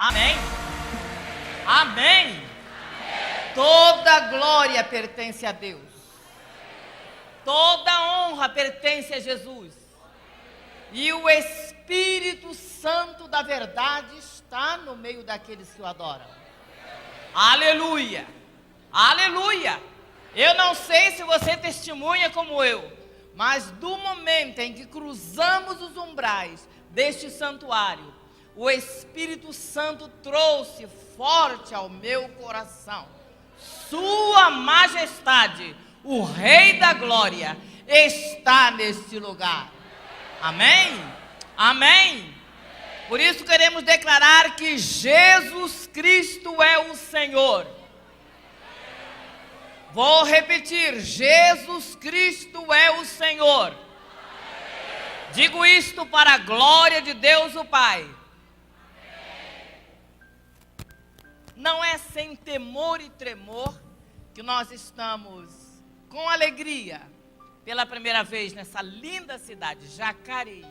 Amém? Amém? Toda glória pertence a Deus. Toda honra pertence a Jesus. E o Espírito Santo da verdade está no meio daqueles que o adoram. Aleluia! Aleluia! Eu não sei se você testemunha como eu, mas do momento em que cruzamos os umbrais deste santuário, o Espírito Santo trouxe forte ao meu coração: Sua Majestade, o Rei da Glória, está neste lugar. Amém? Amém? Por isso queremos declarar que Jesus Cristo é o Senhor. Vou repetir: Jesus Cristo é o Senhor. Digo isto para a glória de Deus o Pai. Não é sem temor e tremor que nós estamos com alegria pela primeira vez nessa linda cidade, Jacareí.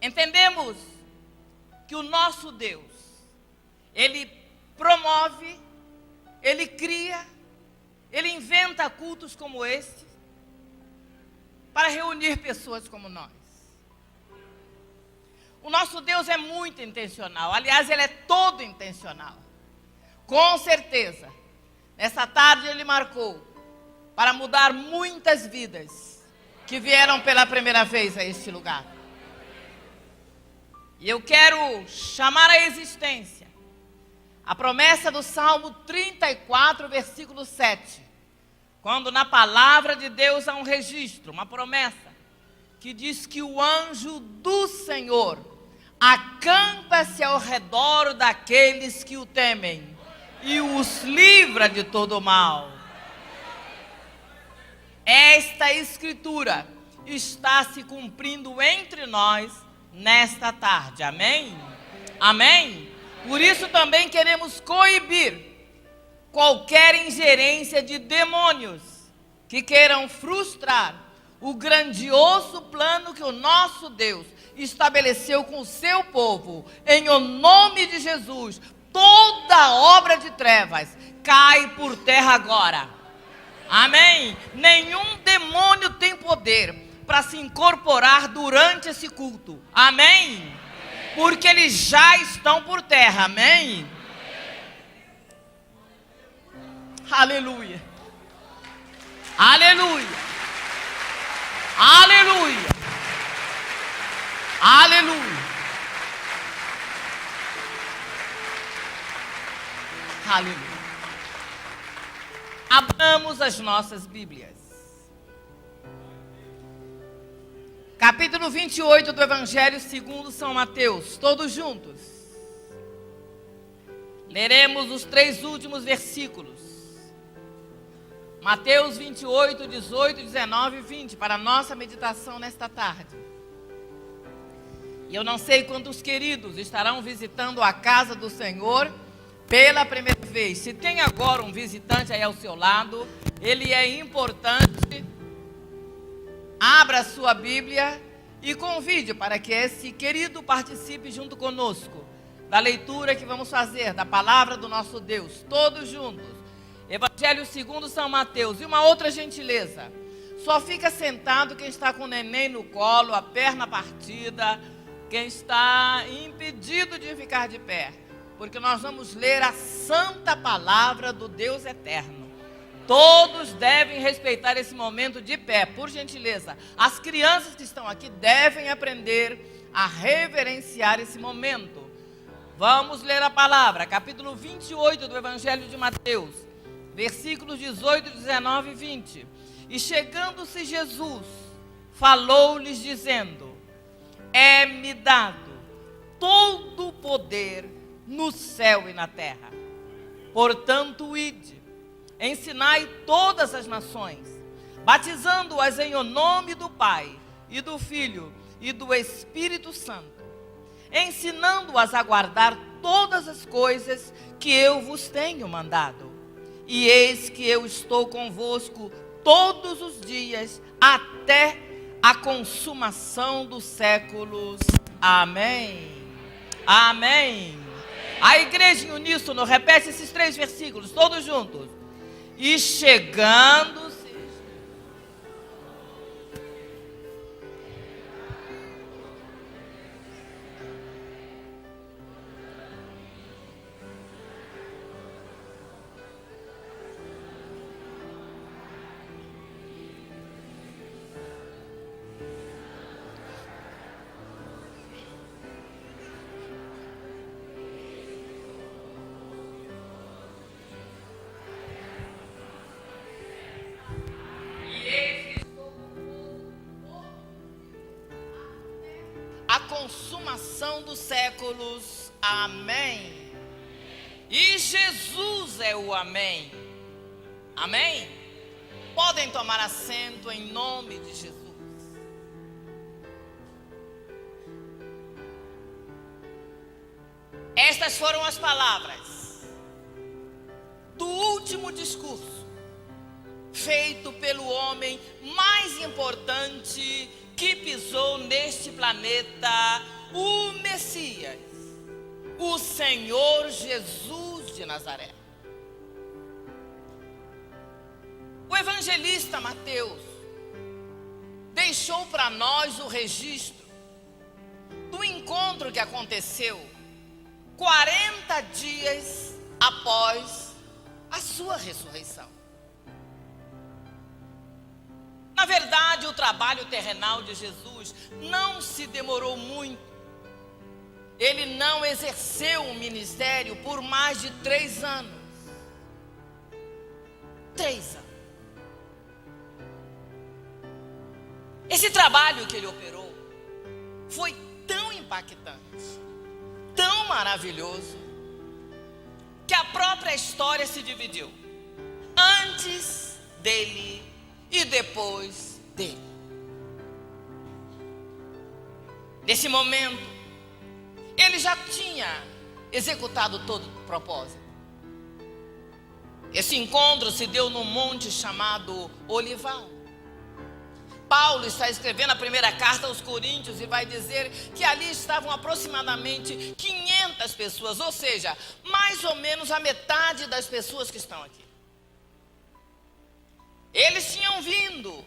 Entendemos que o nosso Deus, Ele promove, Ele cria, Ele inventa cultos como este para reunir pessoas como nós. O nosso Deus é muito intencional, aliás, Ele é todo intencional. Com certeza, nessa tarde Ele marcou para mudar muitas vidas que vieram pela primeira vez a este lugar. E eu quero chamar à existência a promessa do Salmo 34, versículo 7. Quando na palavra de Deus há um registro, uma promessa, que diz que o anjo do Senhor acampa-se ao redor daqueles que o temem e os livra de todo o mal. Esta escritura está se cumprindo entre nós nesta tarde. Amém? Amém? Por isso também queremos coibir qualquer ingerência de demônios que queiram frustrar o grandioso plano que o nosso Deus estabeleceu com o seu povo. Em o nome de Jesus, toda obra de trevas cai por terra agora. Amém? Nenhum demônio tem poder para se incorporar durante esse culto. Amém? Porque eles já estão por terra. Amém? Aleluia. Aleluia. Aleluia. Aleluia. Aleluia. Abramos as nossas Bíblias. Capítulo 28 do Evangelho segundo São Mateus. Todos juntos. Leremos os 3 últimos versículos. Mateus 28, 18, 19 e 20, para a nossa meditação nesta tarde. E eu não sei quantos queridos estarão visitando a casa do Senhor pela primeira vez. Se tem agora um visitante aí ao seu lado, ele é importante. Abra a sua Bíblia e convide para que esse querido participe junto conosco da leitura que vamos fazer da palavra do nosso Deus, todos juntos. Evangelho segundo São Mateus. E uma outra gentileza: só fica sentado quem está com o neném no colo, a perna partida, quem está impedido de ficar de pé, porque nós vamos ler a santa palavra do Deus eterno. Todos devem respeitar esse momento de pé, por gentileza. As crianças que estão aqui devem aprender a reverenciar esse momento. Vamos ler a palavra, capítulo 28 do Evangelho de Mateus, versículos 18, 19 e 20. E chegando-se Jesus, falou-lhes dizendo: é-me dado todo o poder no céu e na terra. Portanto, ide, ensinai todas as nações, batizando-as em o nome do Pai, e do Filho, e do Espírito Santo, ensinando-as a guardar todas as coisas que eu vos tenho mandado. E eis que eu estou convosco todos os dias, até a consumação dos séculos. Amém. Amém. A igreja em uníssono repete esses 3 versículos, todos juntos. E chegando. A consumação dos séculos. Amém. E Jesus é o amém. Amém. Podem tomar assento em nome de Jesus. Estas foram as palavras do último discurso feito pelo homem mais importante que pisou neste planeta, o Messias, o Senhor Jesus de Nazaré. O evangelista Mateus deixou para nós o registro do encontro que aconteceu 40 dias após a sua ressurreição. Na verdade, o trabalho terrenal de Jesus não se demorou muito. Ele não exerceu um ministério por mais de 3 anos. 3 anos. Esse trabalho que ele operou foi tão impactante, tão maravilhoso, que a própria história se dividiu. Antes dele e depois dele. Nesse momento, ele já tinha executado todo o propósito. Esse encontro se deu num monte chamado Olival. Paulo está escrevendo a primeira carta aos Coríntios e vai dizer que ali estavam aproximadamente 500 pessoas, ou seja, mais ou menos a metade das pessoas que estão aqui. Eles tinham vindo,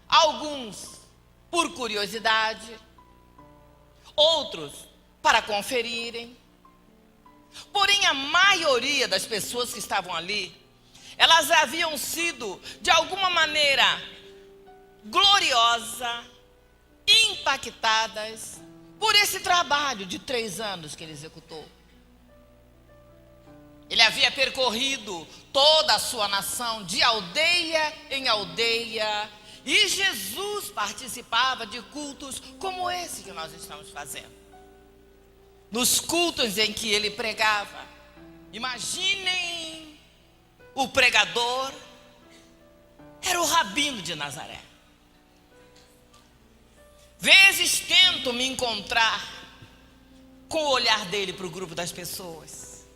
alguns por curiosidade, outros para conferirem. Porém, a maioria das pessoas que estavam ali, elas haviam sido, de alguma maneira, gloriosa, impactadas por esse trabalho de 3 anos que ele executou. Ele havia percorrido toda a sua nação, de aldeia em aldeia, e Jesus participava de cultos como esse que nós estamos fazendo. Nos cultos em que ele pregava, imaginem, o pregador era o Rabino de Nazaré. Vezes tento me encontrar com o olhar dele para o grupo das pessoas,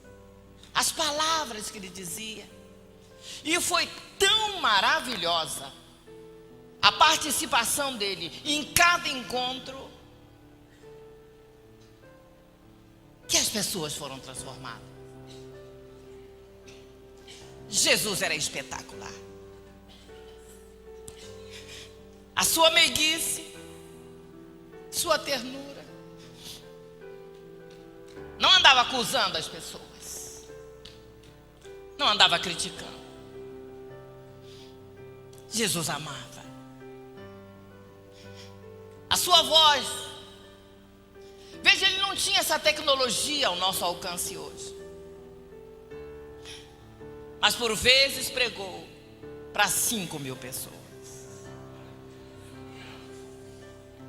as palavras que ele dizia, e foi tão maravilhosa a participação dele em cada encontro, que as pessoas foram transformadas. Jesus era espetacular. A sua meiguice, sua ternura, não andava acusando as pessoas, não andava criticando. Jesus amava. A sua voz, veja, ele não tinha essa tecnologia ao nosso alcance hoje, mas por vezes pregou para 5.000 pessoas.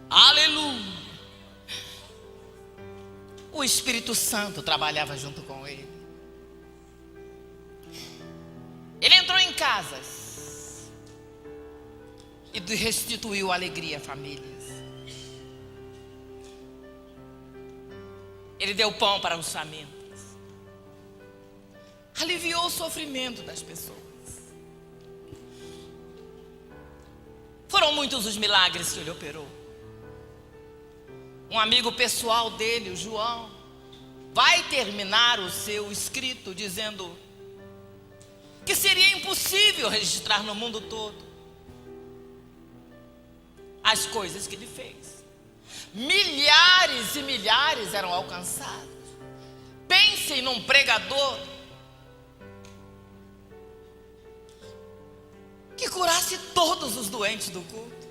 Aleluia! O Espírito Santo trabalhava junto com ele. Ele entrou em casas e restituiu alegria a famílias. Ele deu pão para os famintos, aliviou o sofrimento das pessoas. Foram muitos os milagres que ele operou. Um amigo pessoal dele, o João, vai terminar o seu escrito dizendo que seria impossível registrar no mundo todo as coisas que ele fez. Milhares e milhares eram alcançados. Pensem num pregador que curasse todos os doentes do culto.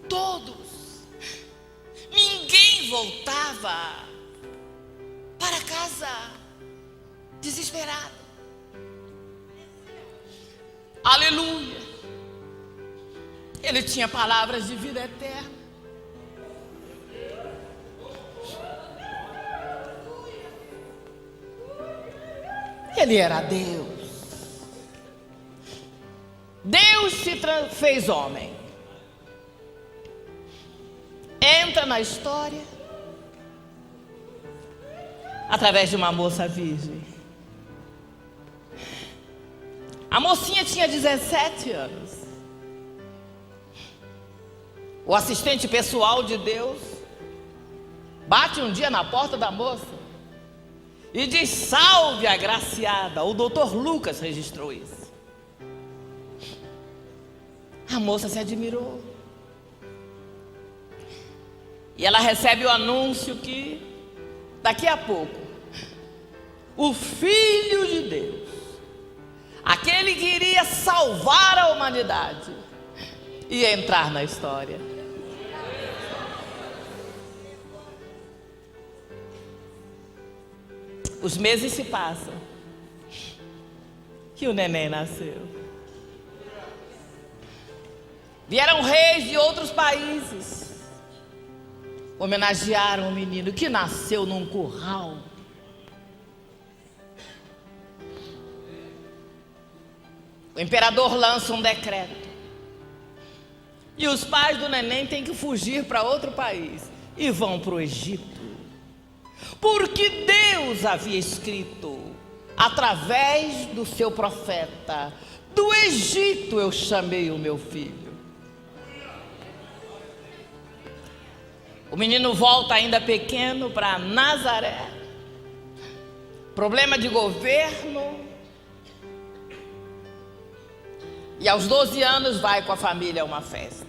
Todos. Ninguém voltava para casa desesperado. Aleluia. Ele tinha palavras de vida eterna. Ele era Deus. Deus se fez homem. Entra na história através de uma moça virgem. A mocinha tinha 17 anos. O assistente pessoal de Deus bate um dia na porta da moça e diz: salve agraciada. O doutor Lucas registrou isso. A moça se admirou. E ela recebe o anúncio que daqui a pouco o Filho de Deus, aquele que iria salvar a humanidade, ia entrar na história. Os meses se passam e o neném nasceu. Vieram reis de outros países, homenagearam o menino que nasceu num curral. O imperador lança um decreto e os pais do neném têm que fugir para outro país e vão para o Egito, porque Deus havia escrito através do seu profeta: do Egito eu chamei o meu filho. O menino volta ainda pequeno para Nazaré. Problema de governo. E aos 12 anos vai com a família a uma festa.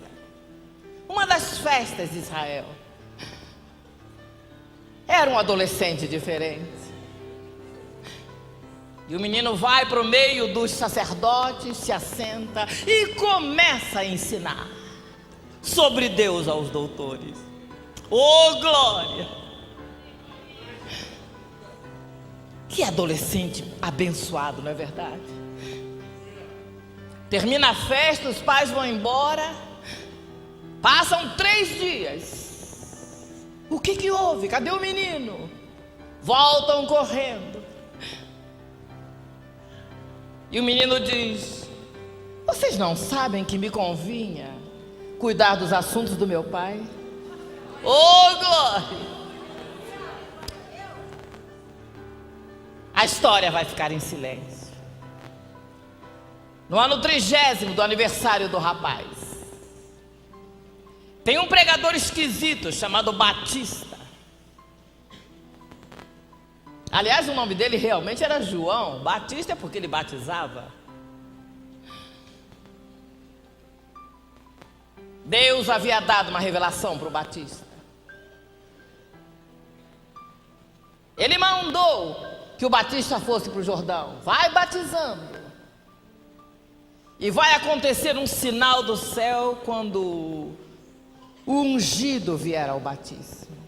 Uma das festas de Israel. Era um adolescente diferente. E o menino vai para o meio dos sacerdotes, se assenta e começa a ensinar sobre Deus aos doutores. Oh, glória! Que adolescente abençoado, não é verdade? Termina a festa, os pais vão embora. Passam 3 dias. O que houve? Cadê o menino? Voltam correndo. E o menino diz: vocês não sabem que me convinha cuidar dos assuntos do meu pai? Oh, glória! A história vai ficar em silêncio. No ano 30º do aniversário do rapaz, tem um pregador esquisito chamado Batista. Aliás, o nome dele realmente era João. Batista é porque ele batizava. Deus havia dado uma revelação para o Batista. Ele mandou que o Batista fosse para o Jordão. Vai batizando. E vai acontecer um sinal do céu quando o ungido vier ao batismo.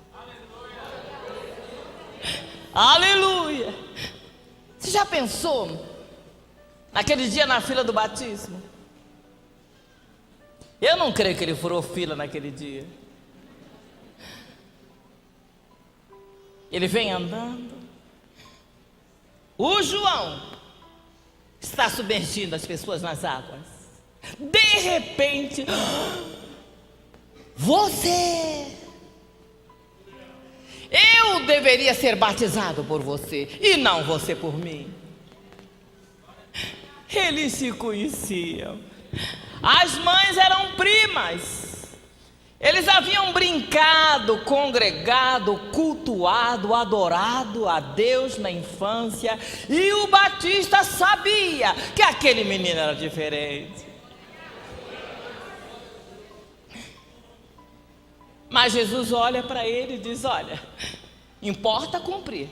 Aleluia! Você já pensou naquele dia na fila do batismo? Eu não creio que ele furou fila naquele dia. Ele vem andando. O João está submergindo as pessoas nas águas. De repente, você... Eu deveria ser batizado por você e não você por mim. Eles se conheciam. As mães eram primas. Eles haviam brincado, congregado, cultuado, adorado a Deus na infância, e o Batista sabia que aquele menino era diferente. Mas Jesus olha para ele e diz: olha, importa cumprir,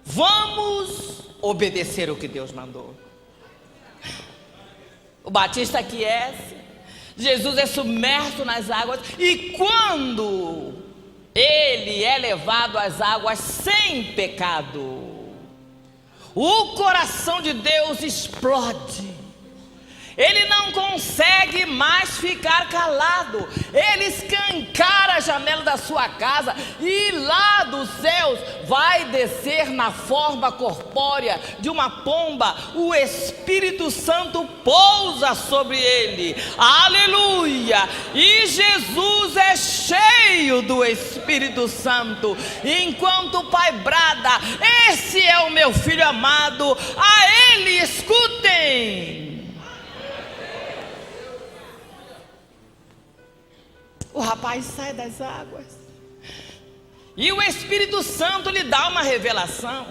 vamos obedecer o que Deus mandou. O Batista aquiesce, Jesus é submerso nas águas, e quando ele é levado às águas sem pecado, o coração de Deus explode. Ele não consegue mais ficar calado. Ele escancara a janela da sua casa, e lá dos céus vai descer na forma corpórea de uma pomba. O Espírito Santo pousa sobre ele. Aleluia! E Jesus é cheio do Espírito Santo, enquanto o Pai brada: esse é o meu filho amado, a ele escutem. O rapaz sai das águas, e o Espírito Santo lhe dá uma revelação.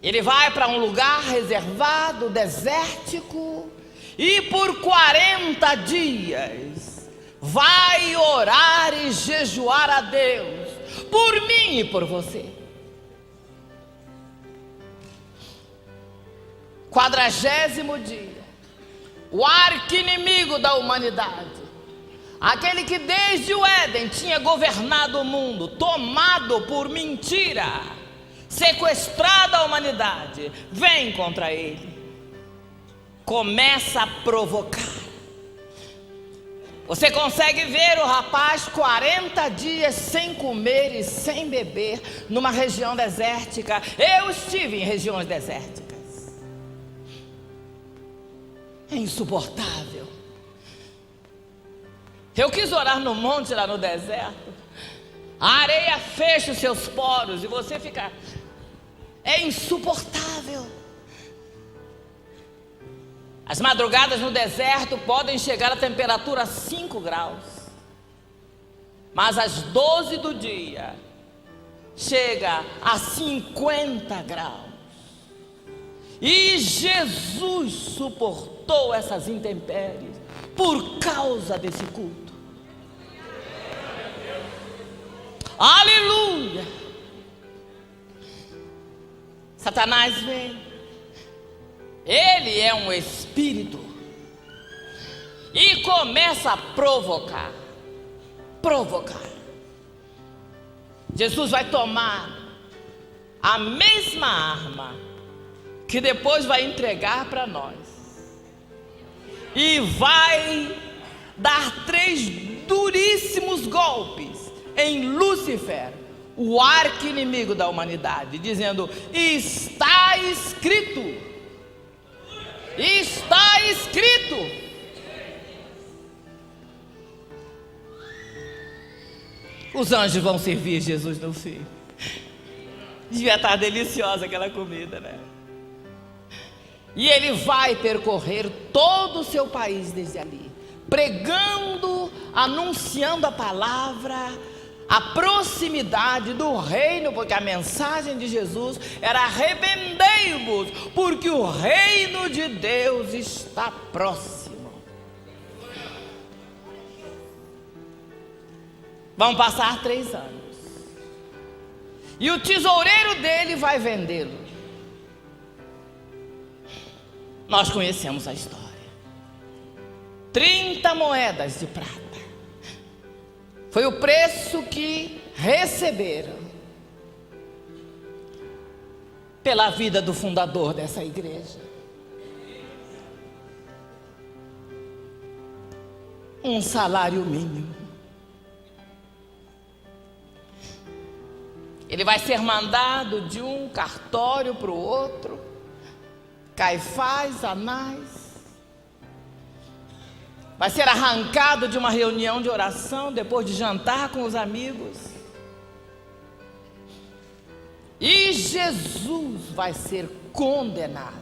Ele vai para um lugar reservado, desértico, e por 40 dias vai orar e jejuar a Deus, por mim e por você. 40º dia, o arqui-inimigo da humanidade, aquele que desde o Éden tinha governado o mundo, tomado por mentira, sequestrado a humanidade, vem contra ele, começa a provocar. Você consegue ver o rapaz 40 dias sem comer e sem beber, numa região desértica. Eu estive em regiões desérticas. É insuportável. Eu quis orar no monte, lá no deserto. A areia fecha os seus poros e você fica... É insuportável. As madrugadas no deserto podem chegar a temperatura 5 graus. Mas às 12 do dia, chega a 50 graus. E Jesus suportou essas intempéries por causa desse culto. Aleluia! Satanás vem. Ele é um espírito e começa a provocar. Jesus vai tomar a mesma arma que depois vai entregar para nós, e vai dar 3 duríssimos golpes em Lúcifer, o arqui-inimigo da humanidade, dizendo: está escrito, está escrito. Os anjos vão servir Jesus no fim. Devia estar deliciosa aquela comida, né? E ele vai percorrer todo o seu país desde ali, pregando, anunciando a palavra, a proximidade do reino, porque a mensagem de Jesus era: arrependei-vos, porque o reino de Deus está próximo. Vão passar 3 anos, e o tesoureiro dele vai vendê-lo. Nós conhecemos a história. 30 moedas de prata foi o preço que receberam pela vida do fundador dessa igreja. Um salário mínimo. Ele vai ser mandado de um cartório para o outro. Caifás, Anás. Vai ser arrancado de uma reunião de oração depois de jantar com os amigos. E Jesus vai ser condenado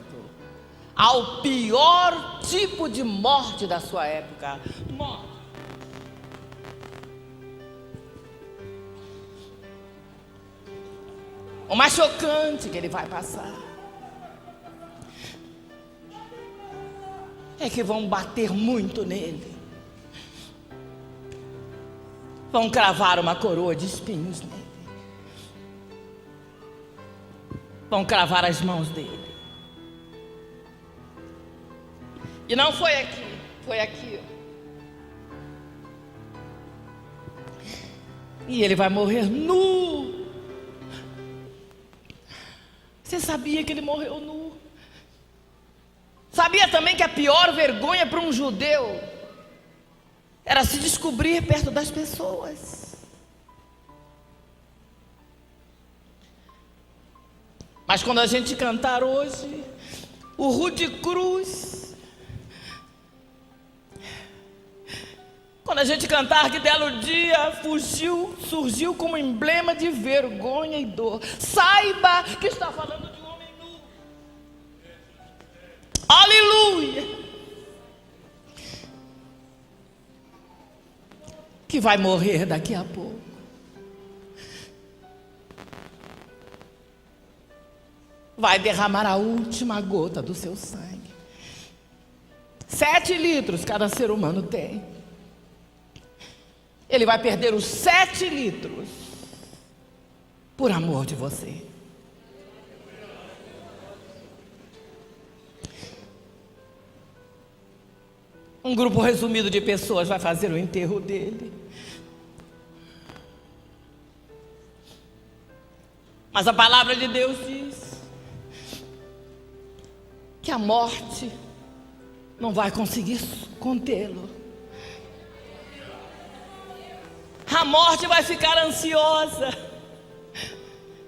ao pior tipo de morte da sua época. Morte o mais chocante que ele vai passar é que vão bater muito nele, vão cravar uma coroa de espinhos nele, vão cravar as mãos dele. E não foi aqui, foi aqui. E ele vai morrer nu. Você sabia que ele morreu nu? Sabia também que a pior vergonha para um judeu era se descobrir perto das pessoas. Mas quando a gente cantar hoje o Rude Cruz, quando a gente cantar que belo dia surgiu como emblema de vergonha e dor, saiba que está falando de um homem nu. Aleluia! Que vai morrer daqui a pouco. Vai derramar a última gota do seu sangue. 7 litros cada ser humano tem. Ele vai perder os 7 litros por amor de você. Um grupo resumido de pessoas vai fazer o enterro dele. Mas a palavra de Deus diz que a morte não vai conseguir contê-lo. A morte vai ficar ansiosa.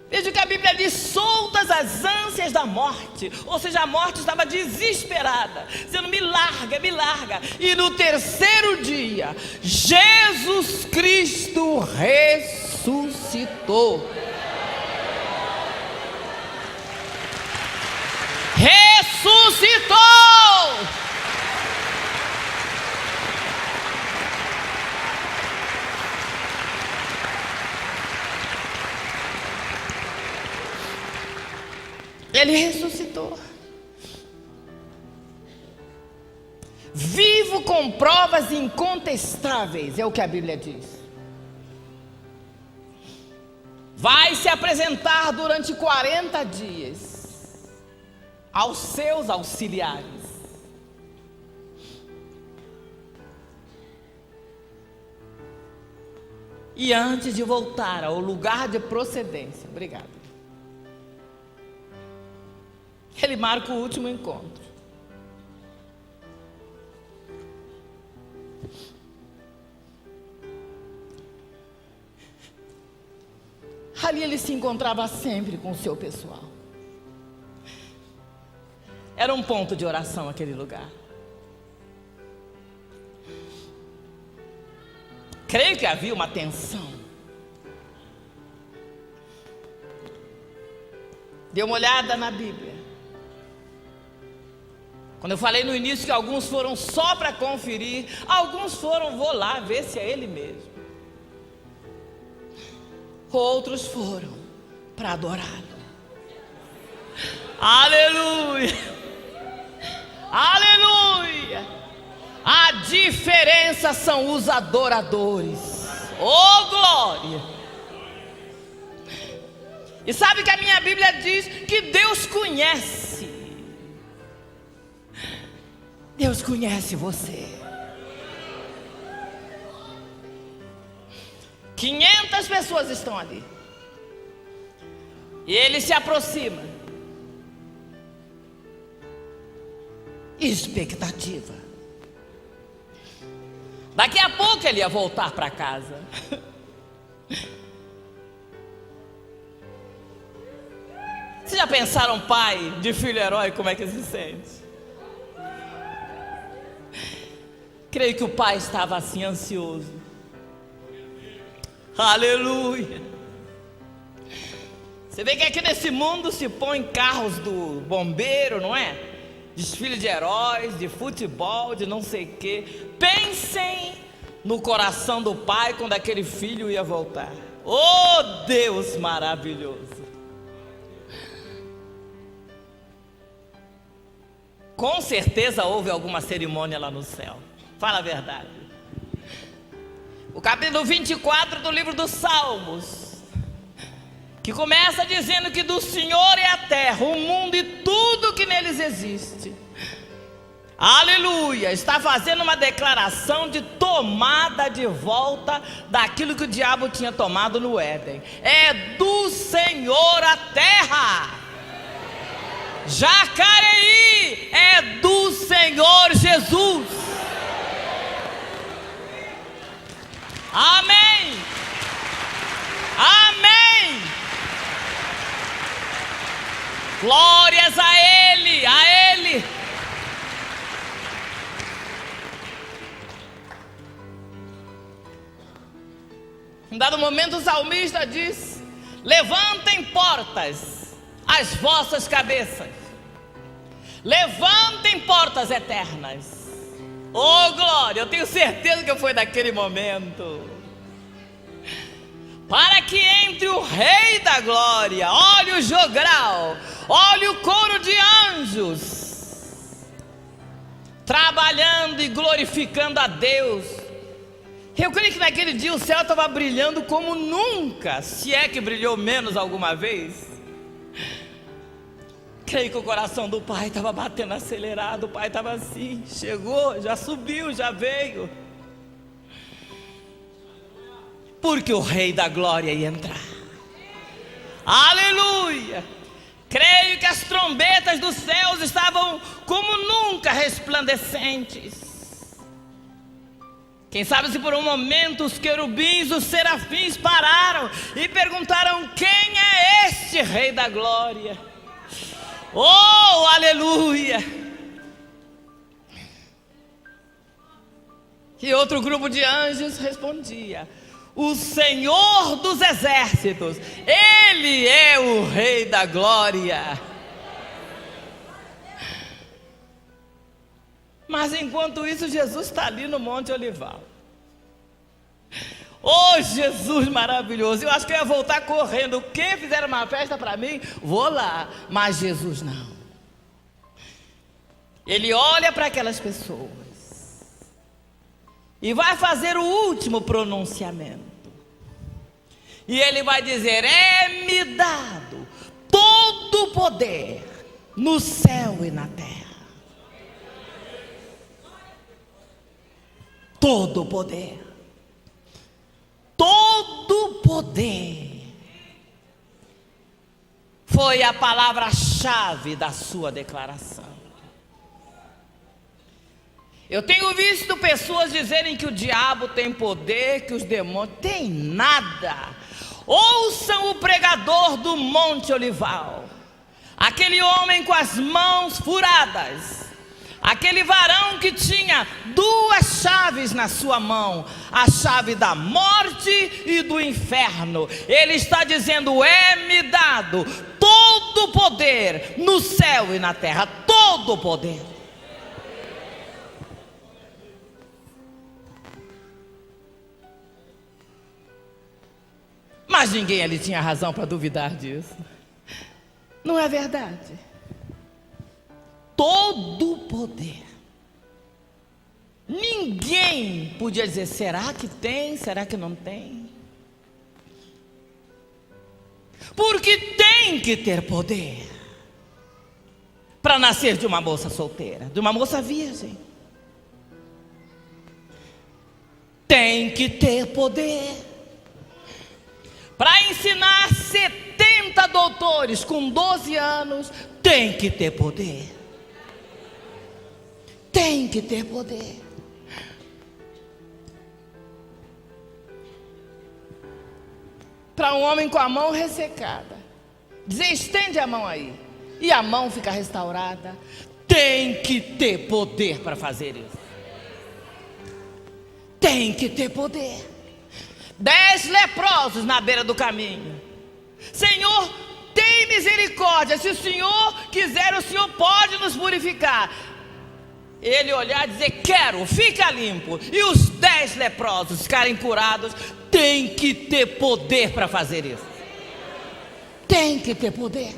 Veja que a Bíblia diz: soltas as ânsias da morte. Ou seja, a morte estava desesperada, dizendo: me larga, me larga. E no terceiro dia, Jesus Cristo ressuscitou. Ressuscitou! Ele ressuscitou. Vivo com provas incontestáveis, é o que a Bíblia diz. Vai se apresentar durante 40 dias aos seus auxiliares. E antes de voltar ao lugar de procedência, obrigado, ele marca o último encontro. Ali ele se encontrava sempre com o seu pessoal. Era um ponto de oração aquele lugar. Creio que havia uma tensão. Dê uma olhada na Bíblia. Quando eu falei no início que alguns foram só para conferir, alguns foram, vou lá ver se é ele mesmo. Outros foram para adorá-lo. Aleluia! Aleluia! A diferença são os adoradores. Oh, glória! E sabe que a minha Bíblia diz que Deus conhece. Deus conhece você. 500 pessoas estão ali. E ele se aproxima. Expectativa. Daqui a pouco ele ia voltar para casa. Vocês já pensaram, pai de filho herói, como é que se sente? Creio que o pai estava assim, ansioso. Aleluia. Você vê que aqui nesse mundo se põe carros do bombeiro, não é? Desfile de heróis, de futebol, de não sei o quê. Pensem no coração do pai quando aquele filho ia voltar. Oh, Deus maravilhoso. Com certeza houve alguma cerimônia lá no céu. Fala a verdade. O capítulo 24 do livro dos Salmos, que começa dizendo que do Senhor é a terra, o mundo e tudo que neles existe. Aleluia, está fazendo uma declaração de tomada de volta daquilo que o diabo tinha tomado no Éden. É do Senhor a terra. Jacareí é do Senhor Jesus. Amém. Amém. Glórias a Ele, a Ele. Em dado momento o salmista diz: levantem portas as vossas cabeças, levantem portas eternas. Oh glória, eu tenho certeza que foi naquele momento, para que entre o Rei da Glória. Olha o jogral, olha o coro de anjos, trabalhando e glorificando a Deus. Eu creio que naquele dia o céu estava brilhando como nunca, se é que brilhou menos alguma vez. Creio que o coração do pai estava batendo acelerado, o pai estava assim, chegou, já subiu, já veio. Porque o Rei da Glória ia entrar. Aleluia! Creio que as trombetas dos céus estavam como nunca resplandecentes. Quem sabe se por um momento os querubins, os serafins pararam e perguntaram: quem é este Rei da Glória? Oh, aleluia! E outro grupo de anjos respondia: o Senhor dos exércitos, Ele é o Rei da Glória. Mas enquanto isso, Jesus está ali no Monte Olival. Oh, Jesus maravilhoso! Eu acho que eu ia voltar correndo. O que? Fizeram uma festa para mim? Vou lá. Mas Jesus não. Ele olha para aquelas pessoas e vai fazer o último pronunciamento. E ele vai dizer: é-me dado todo o poder no céu e na terra. Todo o poder. Todo poder. Foi a palavra-chave da sua declaração. Eu tenho visto pessoas dizerem que o diabo tem poder, que os demônios tem nada. Ouçam o pregador do Monte Olival, aquele homem com as mãos furadas, aquele varão que tinha duas chaves na sua mão, a chave da morte e do inferno. Ele está dizendo: é-me dado todo o poder no céu e na terra, todo o poder. Mas ninguém ali tinha razão para duvidar disso. Não é verdade? Todo o poder. Ninguém podia dizer: será que tem? Será que não tem? Porque tem que ter poder para nascer de uma moça solteira, de uma moça virgem. Tem que ter poder para ensinar 70 doutores com 12 anos. Tem que ter poder. Tem que ter poder. Para um homem com a mão ressecada, dizer: estende a mão aí, e a mão fica restaurada. Tem que ter poder para fazer isso. Tem que ter poder. 10 leprosos na beira do caminho. Senhor, tem misericórdia. Se o Senhor quiser, o Senhor pode nos purificar. Ele olhar e dizer: quero, fica limpo. E os 10 leprosos ficarem curados. Tem que ter poder para fazer isso. Tem que ter poder.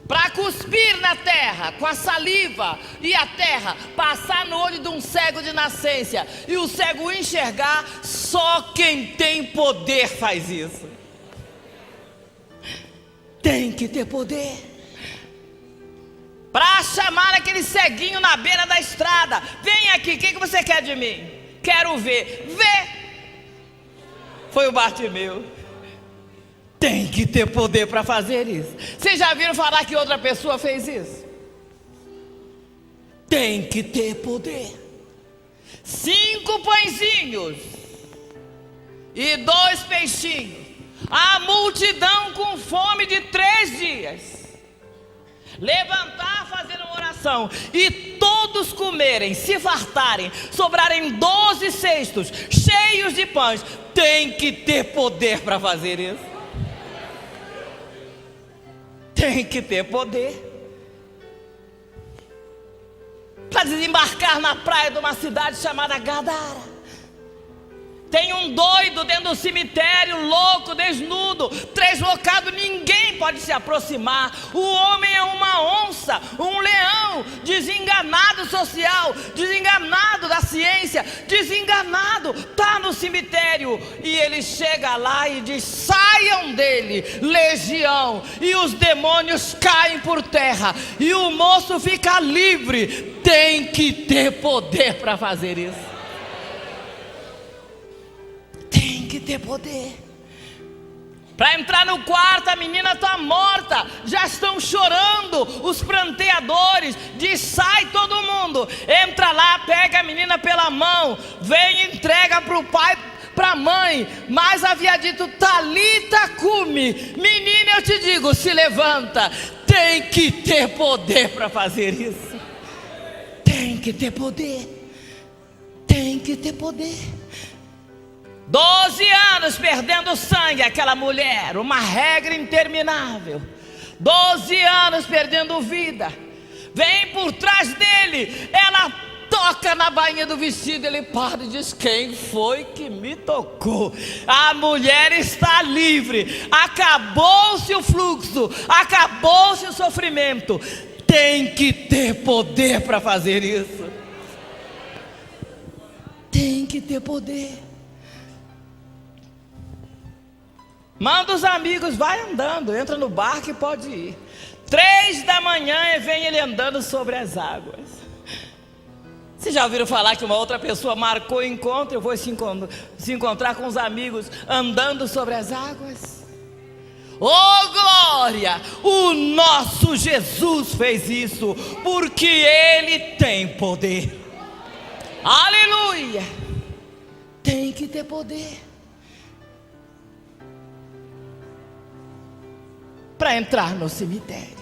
para cuspir na terra com a saliva e a terra passar no olho de um cego de nascença e o cego enxergar. Só quem tem poder faz isso. Tem que ter poder para chamar aquele ceguinho na beira da estrada. Vem aqui, o que você quer de mim? Quero ver. Vê. Foi o Bartimeu. Tem que ter poder para fazer isso. Vocês já viram falar que outra pessoa fez isso? Tem que ter poder. 5 pãezinhos e 2 peixinhos. A multidão com fome de 3 dias. Levantar, fazer uma oração e todos comerem, se fartarem, sobrarem 12 cestos cheios de pães. Tem que ter poder para fazer isso. Tem que ter poder para desembarcar na praia de uma cidade chamada Gadara. Tem um doido dentro do cemitério, louco, desnudo, translocado, ninguém pode se aproximar. O homem é uma onça, um leão, desenganado social, desenganado da ciência, desenganado, está no cemitério. E ele chega lá e diz: saiam dele, legião. E os demônios caem por terra e o moço fica livre. Tem que ter poder para fazer isso. Tem que ter poder. Para entrar no quarto, a menina está morta. Já estão chorando os pranteadores. Diz: sai todo mundo. Entra lá, pega a menina pela mão, vem e entrega para o pai, para a mãe. Mas havia dito: Talita cumi, menina, eu te digo, se levanta. Tem que ter poder para fazer isso. Tem que ter poder. Tem que ter poder. 12 anos perdendo sangue, aquela mulher, uma regra interminável. 12 anos perdendo vida. Vem por trás dele, ela toca na bainha do vestido, ele para e diz: quem foi que me tocou? A mulher está livre. Acabou-se o fluxo, acabou-se o sofrimento. Tem que ter poder para fazer isso. Tem que ter poder. Manda os amigos, vai andando, entra no barco e pode ir. 3 da manhã e vem ele andando sobre as águas. Vocês já ouviram falar que uma outra pessoa marcou o encontro? Eu vou se encontrar com os amigos andando sobre as águas. Oh glória! O nosso Jesus fez isso, porque Ele tem poder. Aleluia! Tem que ter poder para entrar no cemitério.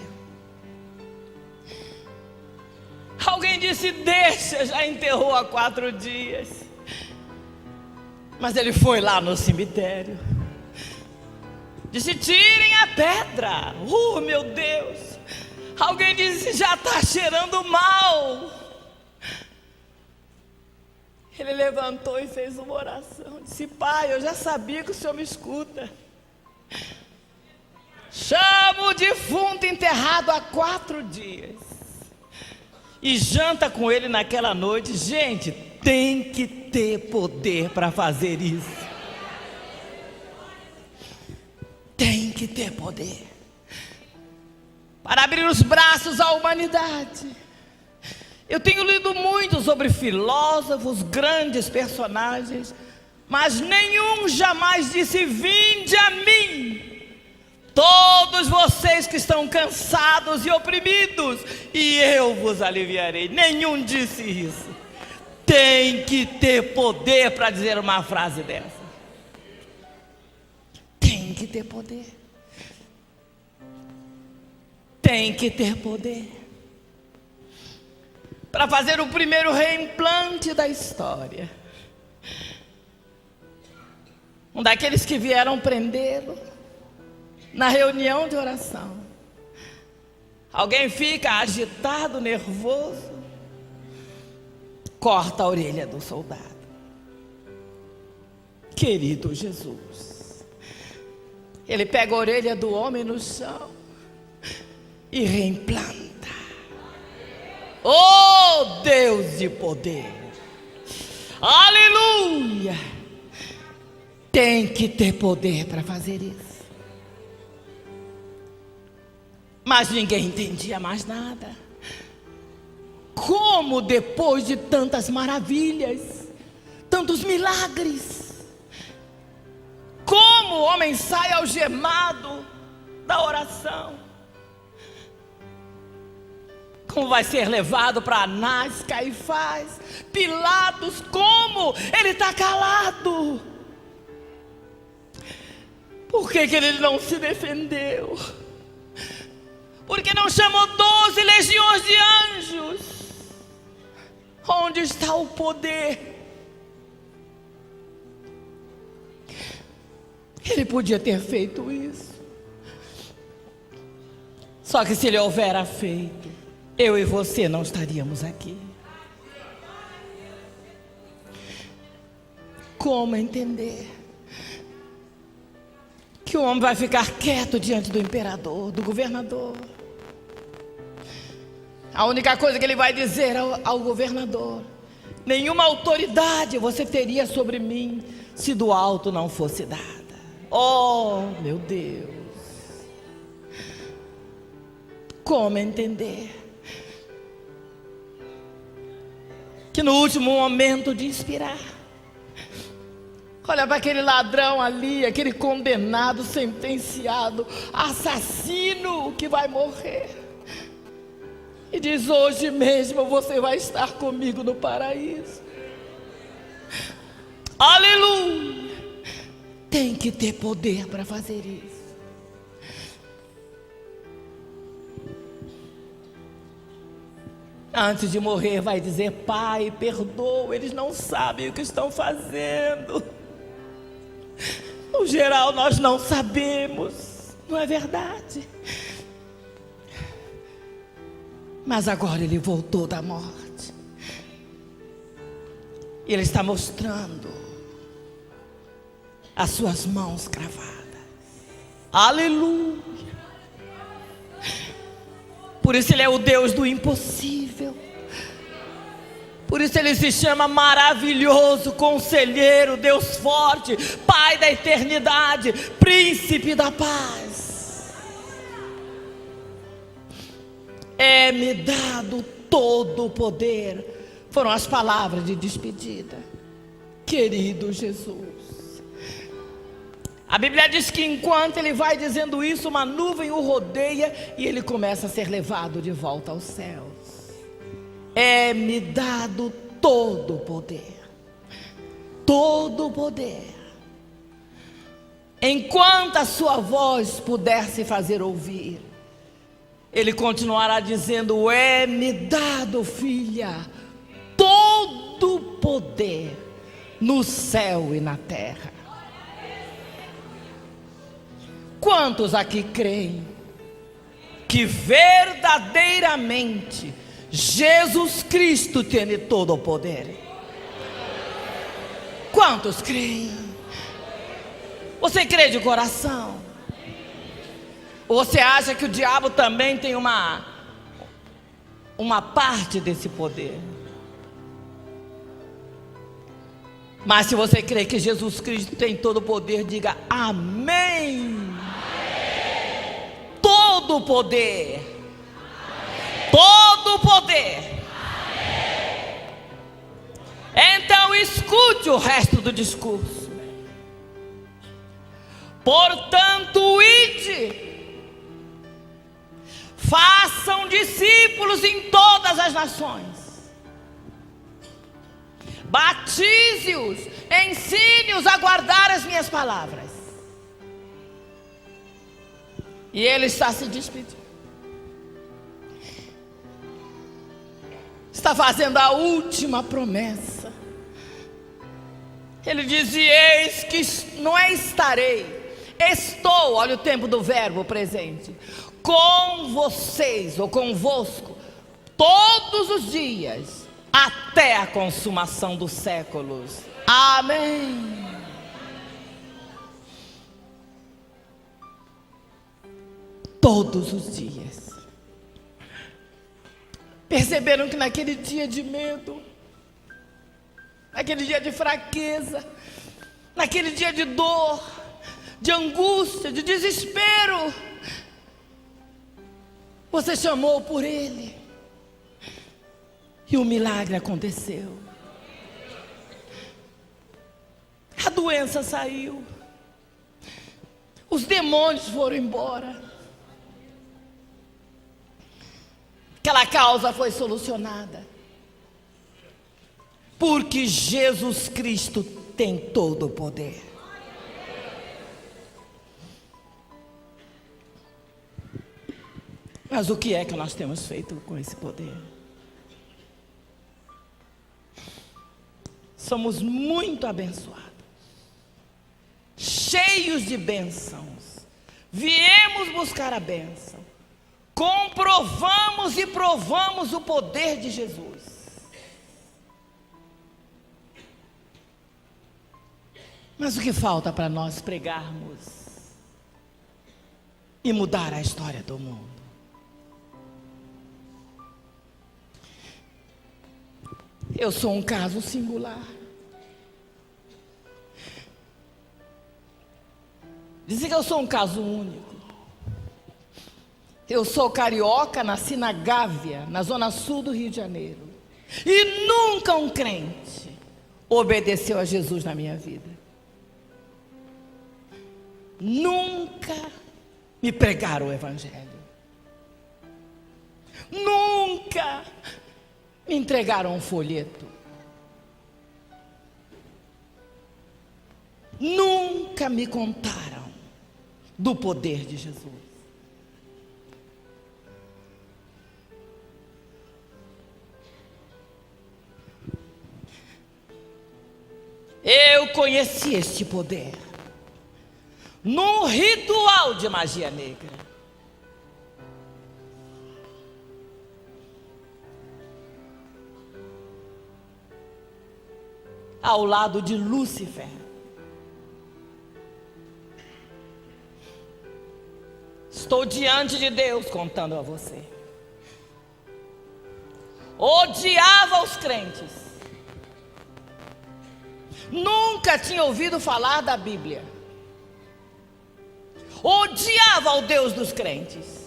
Alguém disse: deixa, já enterrou há 4 dias. Mas ele foi lá no cemitério. Disse: tirem a pedra. Meu Deus. Alguém disse: já está cheirando mal. Ele levantou e fez uma oração. Disse: Pai, eu já sabia que o Senhor me escuta. Chama o defunto enterrado há 4 dias e janta com ele naquela noite. Gente, tem que ter poder para fazer isso. Tem que ter poder para abrir os braços à humanidade. Eu tenho lido muito sobre filósofos, grandes personagens, mas nenhum jamais disse: vinde a mim, todos vocês que estão cansados e oprimidos, e eu vos aliviarei. Nenhum disse isso. Tem que ter poder para dizer uma frase dessa. Tem que ter poder. Tem que ter poder para fazer o primeiro reimplante da história. Um daqueles que vieram prendê-lo na reunião de oração. Alguém fica agitado, nervoso, corta a orelha do soldado. Querido Jesus, ele pega a orelha do homem no chão e reimplanta. Oh, Deus de poder! Aleluia! Tem que ter poder para fazer isso. Mas ninguém entendia mais nada. Como depois de tantas maravilhas, tantos milagres, como o homem sai algemado da oração? Como vai ser levado para Anás, Caifás, Pilatos? Como ele está calado? Por que ele não se defendeu? Por que não chamou 12 legiões de anjos? Onde está o poder? Ele podia ter feito isso. Só que se ele houvera feito, eu e você não estaríamos aqui. Como entender que o homem vai ficar quieto diante do imperador, do governador? A única coisa que ele vai dizer ao governador: nenhuma autoridade você teria sobre mim se do alto não fosse dada. Oh, meu Deus! Como entender que no último momento de inspirar, olha para aquele ladrão ali, aquele condenado, sentenciado, assassino que vai morrer, e diz: hoje mesmo você vai estar comigo no paraíso. Aleluia! Tem que ter poder para fazer isso. Antes de morrer vai dizer: Pai, perdoa, eles não sabem o que estão fazendo. No geral nós não sabemos, não é verdade? Mas agora ele voltou da morte. Ele está mostrando as suas mãos cravadas. Aleluia! Por isso ele é o Deus do impossível. Por isso ele se chama maravilhoso, conselheiro, Deus forte, Pai da eternidade, príncipe da paz. É-me dado todo o poder. Foram as palavras de despedida. Querido Jesus. A Bíblia diz que enquanto ele vai dizendo isso, uma nuvem o rodeia e ele começa a ser levado de volta aos céus. É-me dado todo o poder. Todo o poder. Enquanto a sua voz puder se fazer ouvir, ele continuará dizendo: é-me dado, filha, todo o poder no céu e na terra. Quantos aqui creem que verdadeiramente Jesus Cristo tem todo o poder? Quantos creem? Você crê de coração? Ou você acha que o diabo também tem uma parte desse poder? Mas se você crê que Jesus Cristo tem todo o poder, diga amém. Todo o poder. Todo o poder. Então escute o resto do discurso. Portanto, ide, façam discípulos em todas as nações, batize-os, ensine-os a guardar as minhas palavras. E ele está se despedindo. Está fazendo a última promessa. Ele diz: eis que não é estarei, estou, olha o tempo do verbo presente, com vocês ou convosco todos os dias, até a consumação dos séculos. Amém. Todos os dias. perceberam que naquele dia de medo, naquele dia de fraqueza, naquele dia de dor, de angústia, de desespero, você chamou por ele e o milagre aconteceu. A doença saiu, os demônios foram embora, aquela causa foi solucionada, porque Jesus Cristo tem todo o poder. Mas o que é que nós temos feito com esse poder? Somos muito abençoados, cheios de bênçãos. Viemos buscar a bênção, comprovamos e provamos o poder de Jesus. Mas o que falta para nós pregarmos e mudar a história do mundo? Eu sou um caso singular. Dizem que eu sou um caso único. Eu sou carioca, nasci na Gávea, na zona sul do Rio de Janeiro. E nunca um crente obedeceu a Jesus na minha vida. Nunca me pregaram o evangelho. Nunca me entregaram um folheto. Nunca me contaram do poder de Jesus. Eu conheci este poder num ritual de magia negra. Ao lado de Lúcifer. Estou diante de Deus contando a você. Odiava os crentes. Nunca tinha ouvido falar da Bíblia. Odiava o Deus dos crentes.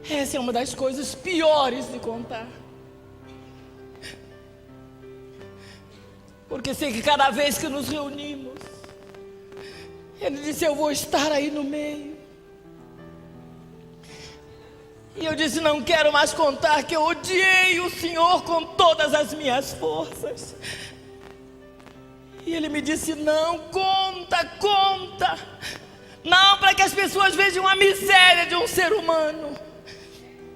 Essa é uma das coisas piores de contar. Porque sei que cada vez que nos reunimos, ele disse: eu vou estar aí no meio. E eu disse: não quero mais contar que eu odiei o Senhor com todas as minhas forças. E ele me disse: não, conta, conta. Não para que as pessoas vejam a miséria de um ser humano,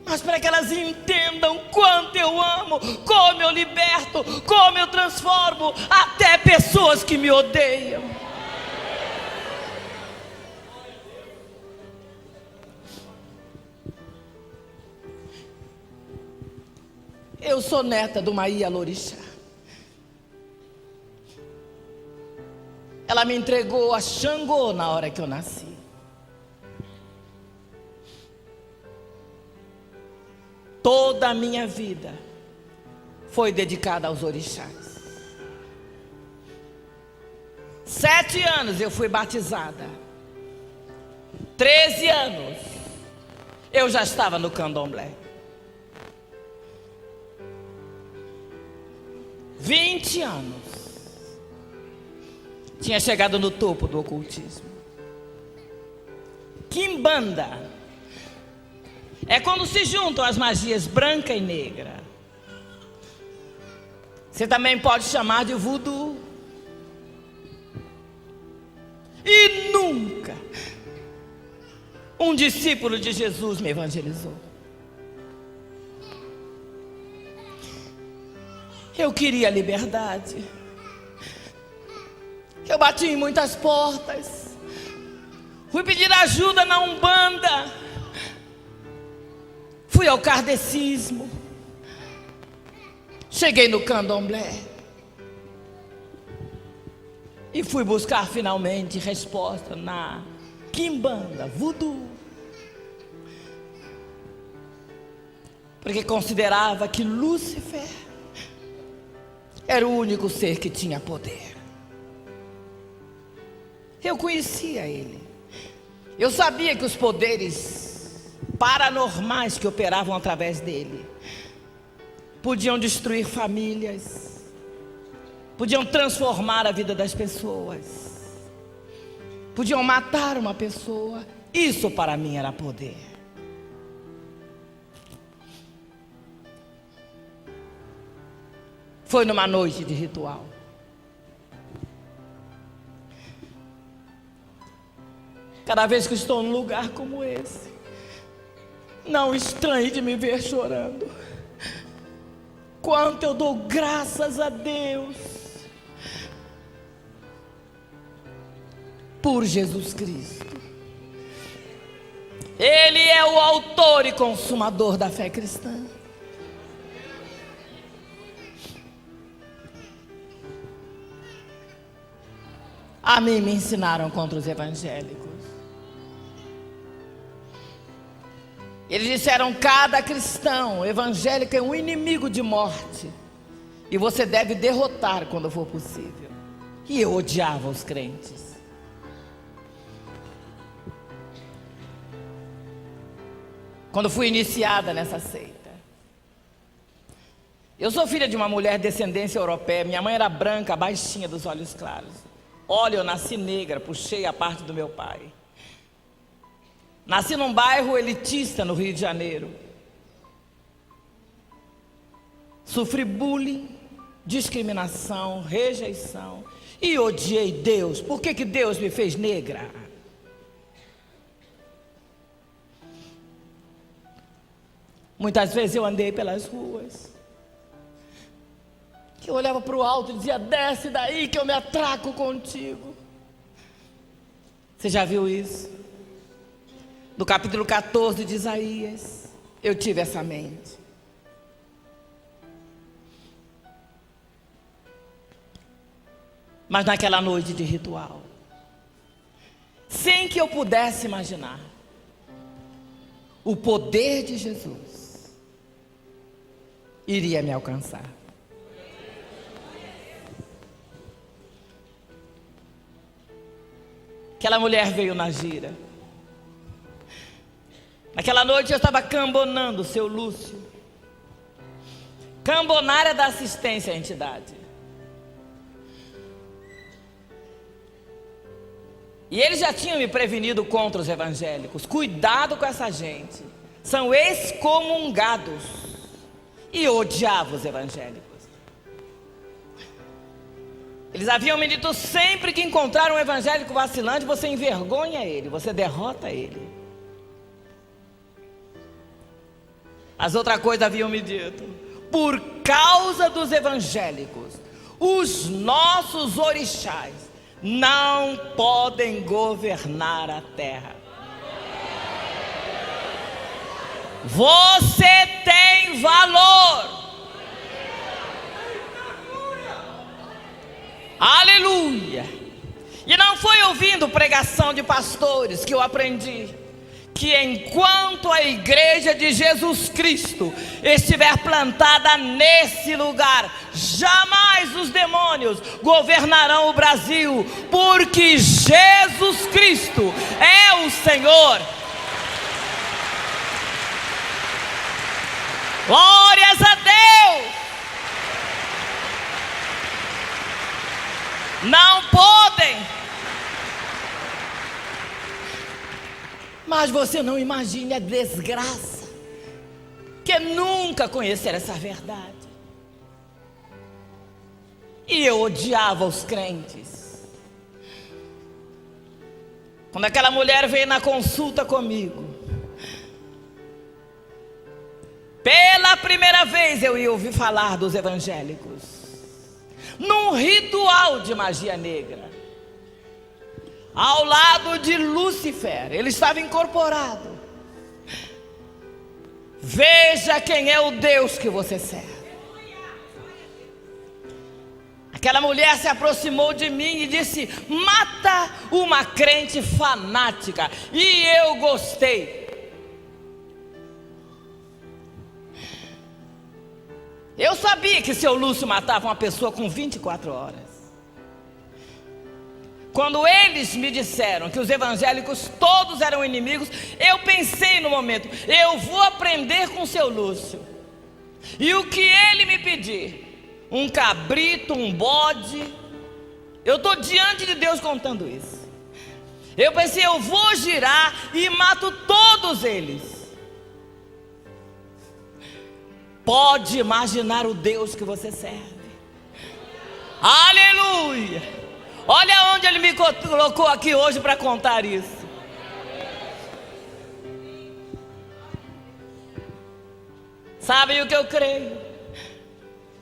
mas para que elas entendam quanto eu amo, como eu liberto, como eu transformo até pessoas que me odeiam. Eu sou neta de uma Ialorixá. Ela me entregou a Xangô na hora que eu nasci. Toda a minha vida foi dedicada aos orixás. 7 anos eu fui batizada. 13 anos eu já estava no candomblé. 20 anos tinha chegado no topo do ocultismo. Quimbanda é quando se juntam as magias branca e negra. Você também pode chamar de voodoo. E nunca um discípulo de Jesus me evangelizou. Eu queria liberdade. Eu bati em muitas portas. Fui pedir ajuda na Umbanda. Fui ao kardecismo. Cheguei no candomblé. E fui buscar finalmente resposta na quimbanda, voodoo. porque considerava que Lúcifer era o único ser que tinha poder. Eu conhecia ele. Eu sabia que os poderes paranormais que operavam através dele podiam destruir famílias, podiam transformar a vida das pessoas, podiam matar uma pessoa. Isso para mim era poder. Foi numa noite de ritual. Cada vez que estou num lugar como esse, não estranhe de me ver chorando. Quanto eu dou graças a Deus por Jesus Cristo. Ele é o autor e consumador da fé cristã. A mim me ensinaram contra os evangélicos. Eles disseram: cada cristão evangélico é um inimigo de morte, e você deve derrotar quando for possível. E eu odiava os crentes. Quando fui iniciada nessa seita, eu sou filha de uma mulher de descendência europeia. Minha mãe era branca, baixinha, dos olhos claros. Olha, eu nasci negra, puxei a parte do meu pai. Nasci num bairro elitista no Rio de Janeiro. Sofri bullying, discriminação, rejeição e odiei Deus. Por que Deus me fez negra? Muitas vezes eu andei pelas ruas, que eu olhava para o alto e dizia: desce daí que eu me atraco contigo. Você já viu isso? No capítulo 14 de Isaías, eu tive essa mente. Mas naquela noite de ritual, sem que eu pudesse imaginar, o poder de Jesus iria me alcançar. Aquela mulher veio na gira. Naquela noite eu estava cambonando o seu Lúcio. Cambonar é da assistência à entidade. E eles já tinham me prevenido contra os evangélicos. Cuidado com essa gente. São excomungados. E eu odiava os evangélicos. Eles haviam me dito: sempre que encontrar um evangélico vacilante, você envergonha ele, você derrota ele. As outras coisas haviam me dito: por causa dos evangélicos, os nossos orixás não podem governar a terra. Você tem valor. Aleluia. E não foi ouvindo pregação de pastores que eu aprendi que enquanto a igreja de Jesus Cristo estiver plantada nesse lugar, jamais os demônios governarão o Brasil, porque Jesus Cristo é o Senhor. Glórias a Deus. Não podem. Mas você não imagine a desgraça que é nunca conhecer essa verdade. E eu odiava os crentes. Quando aquela mulher veio na consulta comigo, pela primeira vez eu ia ouvir falar dos evangélicos, num ritual de magia negra, ao lado de Lúcifer. Ele estava incorporado. Veja quem é o Deus que você serve. Aquela mulher se aproximou de mim e disse: mata uma crente fanática. E eu gostei. Eu sabia que seu Lúcio matava uma pessoa com 24 horas. Quando eles me disseram que os evangélicos todos eram inimigos, eu pensei no momento, eu vou aprender com seu Lúcio. E o que ele me pedir, um cabrito, um bode, eu estou diante de Deus contando isso. Eu pensei, eu vou girar e mato todos eles. Pode imaginar o Deus que você serve. Aleluia! Olha onde ele me colocou aqui hoje para contar isso. Sabe o que eu creio?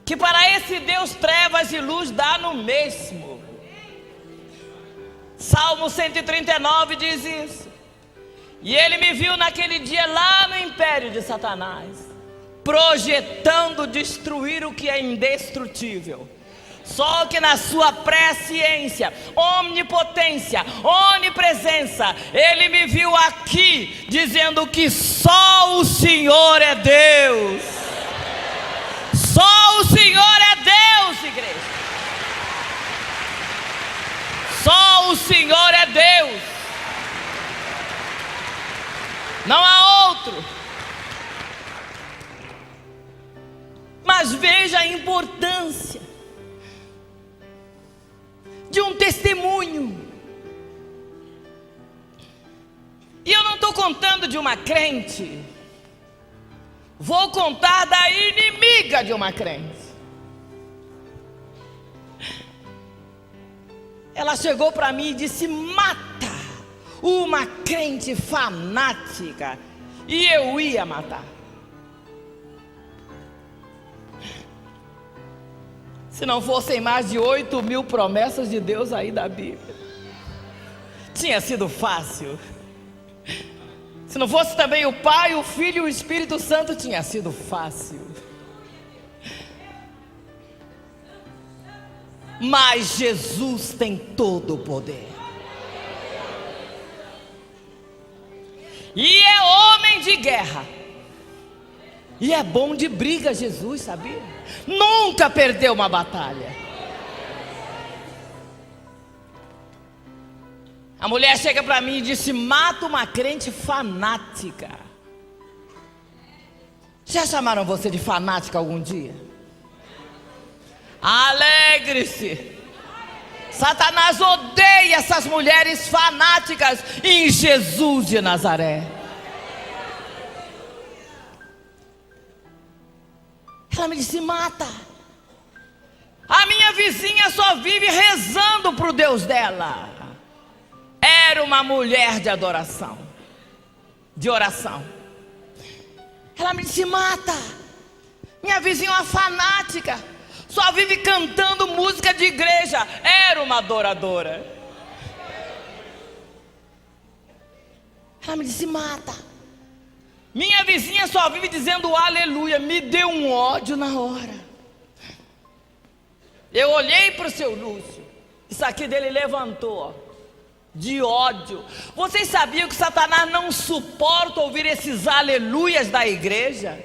Que para esse Deus trevas e luz dá no mesmo. Salmo 139 diz isso. E ele me viu naquele dia lá no império de Satanás, projetando destruir o que é indestrutível. Só que na sua presciência, omnipotência, onipresença, ele me viu aqui, dizendo que só o Senhor é Deus. Só o Senhor é Deus, igreja. Só o Senhor é Deus. Não há outro. Mas veja a importância de um testemunho. E eu não estou contando de uma crente, vou contar da inimiga de uma crente. Ela chegou para mim e disse: mata uma crente fanática. E eu ia matar. Se não fossem mais de 8.000 promessas de Deus aí da Bíblia, tinha sido fácil. Se não fosse também o Pai, o Filho e o Espírito Santo, tinha sido fácil. Mas Jesus tem todo o poder. E é homem de guerra. E é bom de briga, Jesus, sabia? Nunca perdeu uma batalha. A mulher chega para mim e disse: mata uma crente fanática. Já chamaram você de fanática algum dia? Alegre-se. Satanás odeia essas mulheres fanáticas em Jesus de Nazaré. Ela me disse: mata. A minha vizinha só vive rezando para o Deus dela. Era uma mulher de adoração, de oração. Ela me disse: mata. Minha vizinha é uma fanática, só vive cantando música de igreja. Era uma adoradora. Ela me disse: mata. Minha vizinha só vive dizendo aleluia. Me deu um ódio na hora. Eu olhei para o seu Lúcio, isso aqui dele levantou, ó, de ódio. Vocês sabiam que Satanás não suporta ouvir esses aleluias da igreja?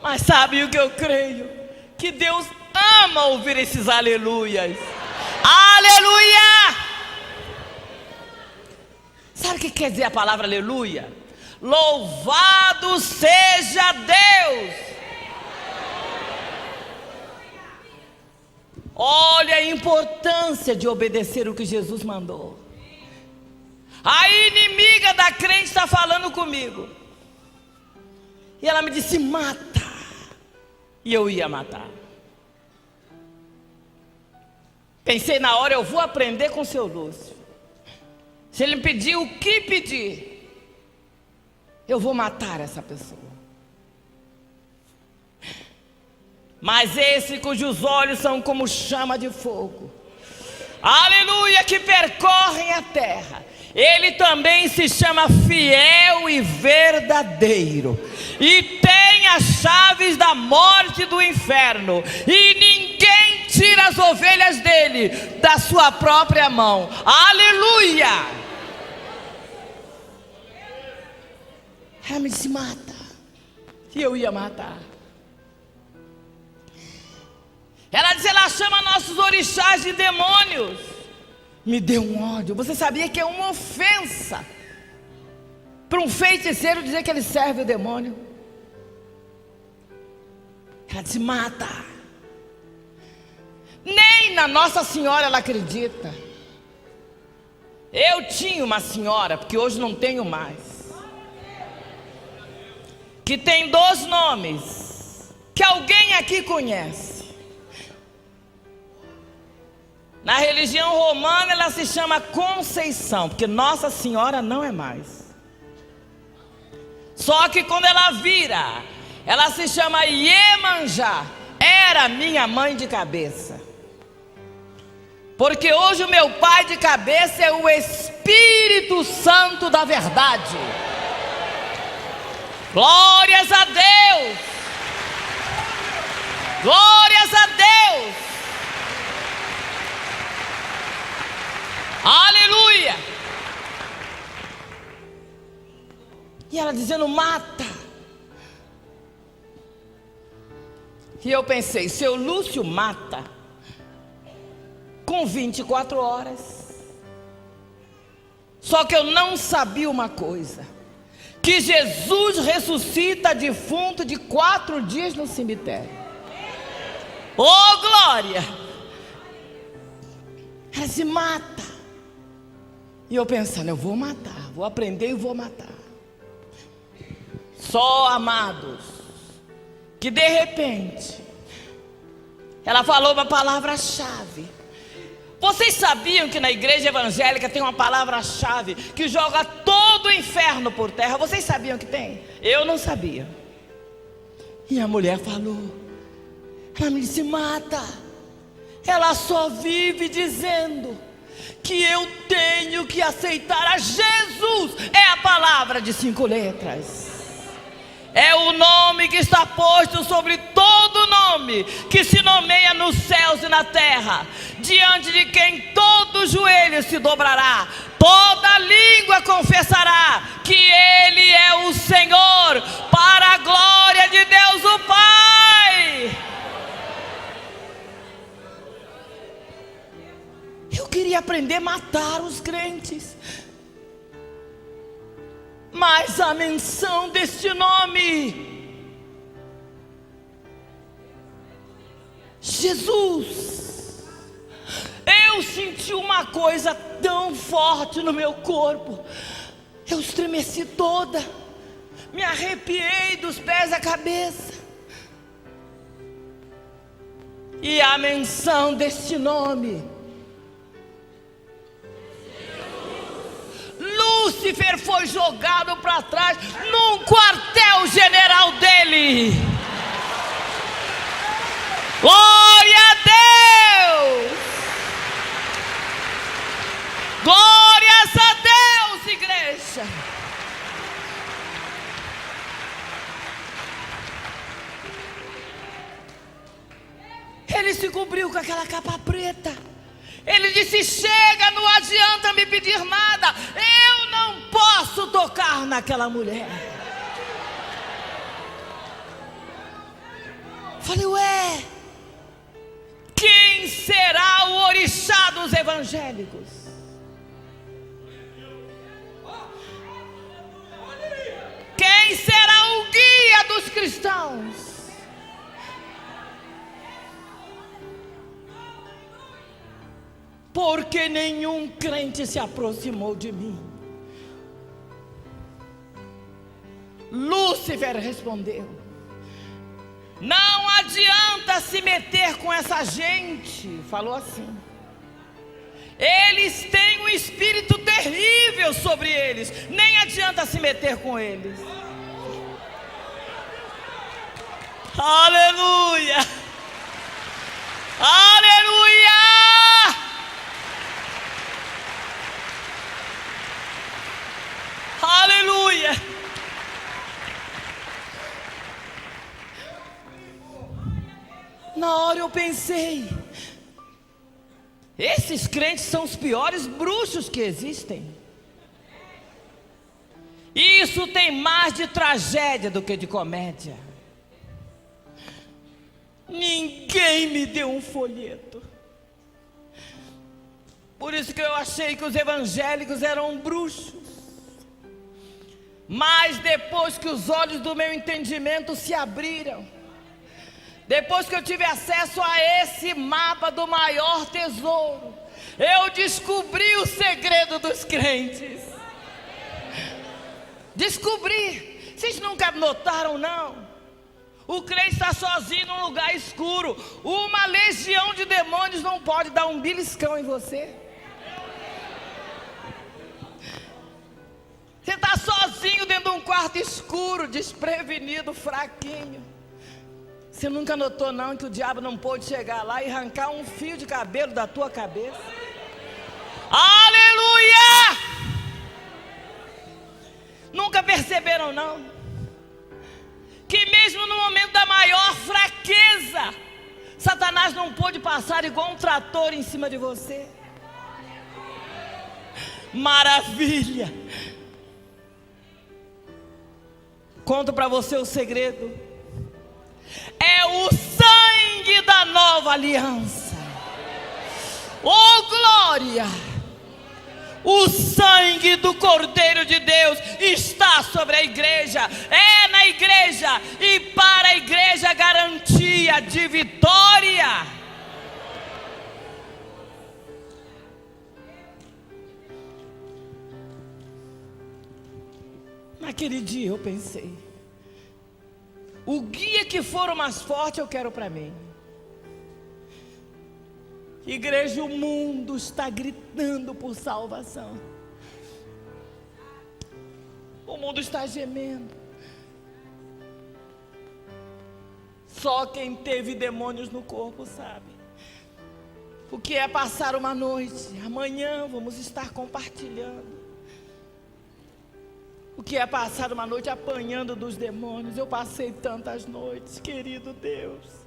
Mas sabe o que eu creio? Que Deus ama ouvir esses aleluias. Aleluia! Sabe o que quer dizer a palavra aleluia? Louvado seja Deus! Olha a importância de obedecer o que Jesus mandou. A inimiga da crente está falando comigo. E ela me disse: mata. E eu ia matar. Pensei na hora, eu vou aprender com o seu Lúcio. Se ele me pedir o que pedir, eu vou matar essa pessoa. Mas esse cujos olhos são como chama de fogo, aleluia, que percorrem a terra, ele também se chama fiel e verdadeiro, e tem as chaves da morte e do inferno, e ninguém tira as ovelhas dele da sua própria mão. Aleluia! Ela me disse: mata. E eu ia matar. Ela disse: ela chama nossos orixás de demônios. Me deu um ódio. Você sabia que é uma ofensa para um feiticeiro dizer que ele serve o demônio? Ela disse: mata. Nem na Nossa Senhora ela acredita. Eu tinha uma senhora, porque hoje não tenho mais, que tem 2 nomes, que alguém aqui conhece. Na religião romana ela se chama Conceição, porque Nossa Senhora não é mais. Só que quando ela vira, ela se chama Iemanjá. Era minha mãe de cabeça. Porque hoje o meu pai de cabeça é o Espírito Santo da verdade. Glórias a Deus. Glórias a Deus. Aleluia. E ela dizendo: mata. E eu pensei: seu Lúcio mata com 24 horas. Só que eu não sabia uma coisa: que Jesus ressuscita defunto de 4 dias no cemitério. Oh, glória. Ela se mata. E eu pensando: eu vou matar, vou aprender e vou matar. Só, amados, que de repente ela falou uma palavra-chave. Vocês sabiam que na igreja evangélica tem uma palavra-chave que joga todo o inferno por terra? Vocês sabiam que tem? Eu não sabia. E a mulher falou. Ela me disse: mata. Ela só vive dizendo que eu tenho que aceitar a Jesus. É a palavra de 5 letras. É o nome que está posto sobre todo nome, que se nomeia nos céus e na terra, diante de quem todo joelho se dobrará, toda língua confessará que Ele é o Senhor, para a glória de Deus o Pai. Eu queria aprender a matar os crentes, mas a menção deste nome, Jesus, eu senti uma coisa tão forte no meu corpo. Eu estremeci toda, me arrepiei dos pés à cabeça. E a menção deste nome, Lúcifer foi jogado para trás num quartel-general dele. Glória a Deus! Glórias a Deus, igreja! Ele se cobriu com aquela capa preta. Ele disse: chega, não adianta me pedir nada, eu não posso tocar naquela mulher. Falei: ué, quem será o orixá dos evangélicos? Quem será o guia dos cristãos? Porque nenhum crente se aproximou de mim. Lúcifer respondeu: não adianta se meter com essa gente. Falou assim: eles têm um espírito terrível sobre eles, nem adianta se meter com eles. Aleluia! Aleluia! Aleluia! Na hora eu pensei: esses crentes são os piores bruxos que existem. Isso tem mais de tragédia do que de comédia. Ninguém me deu um folheto. Por isso que eu achei que os evangélicos eram bruxos. Mas depois que os olhos do meu entendimento se abriram, depois que eu tive acesso a esse mapa do maior tesouro, eu descobri o segredo dos crentes. Descobri. Vocês nunca notaram, não? O crente está sozinho num lugar escuro. Uma legião de demônios não pode dar um beliscão em você. Você está sozinho dentro de um quarto escuro, desprevenido, fraquinho. Você nunca notou, não, que o diabo não pôde chegar lá e arrancar um fio de cabelo da tua cabeça? Aleluia! Nunca perceberam, não? Que mesmo no momento da maior fraqueza, Satanás não pôde passar igual um trator em cima de você. Maravilha! Conto para você o segredo. É o sangue da nova aliança. Oh, glória! O sangue do Cordeiro de Deus está sobre a igreja. É na igreja e para a igreja garantia de vitória. Naquele dia eu pensei, o guia que for o mais forte eu quero para mim. Igreja, o mundo está gritando por salvação. O mundo está gemendo. Só quem teve demônios no corpo sabe o que é passar uma noite. Amanhã vamos estar compartilhando o que é passar uma noite apanhando dos demônios. Eu passei tantas noites, querido Deus.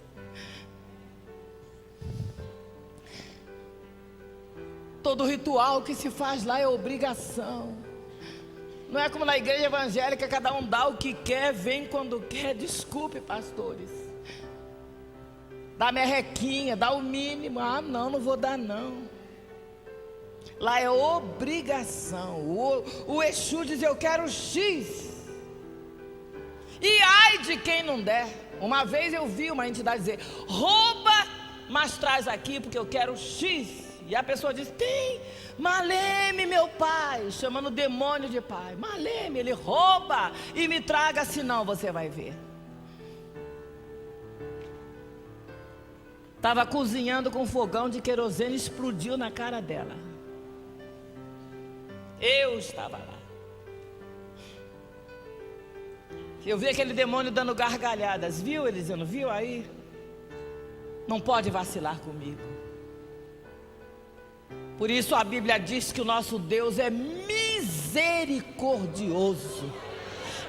Todo ritual que se faz lá é obrigação. Não é como na igreja evangélica, cada um dá o que quer, vem quando quer. Desculpe, pastores. Dá merrequinha, dá o mínimo. Ah, não vou dar, não. Lá é obrigação. O Exu diz, eu quero X. E ai de quem não der. Uma vez eu vi uma entidade dizer, rouba, mas traz aqui porque eu quero X. E a pessoa diz, tem, Maleme, meu pai, chamando o demônio de pai. Maleme, ele rouba e me traga, senão você vai ver. Estava cozinhando com fogão de querosene, explodiu na cara dela. Eu estava lá. Eu vi aquele demônio dando gargalhadas. Viu, Eliseu? Viu aí? Não pode vacilar comigo. Por isso a Bíblia diz que o nosso Deus é misericordioso.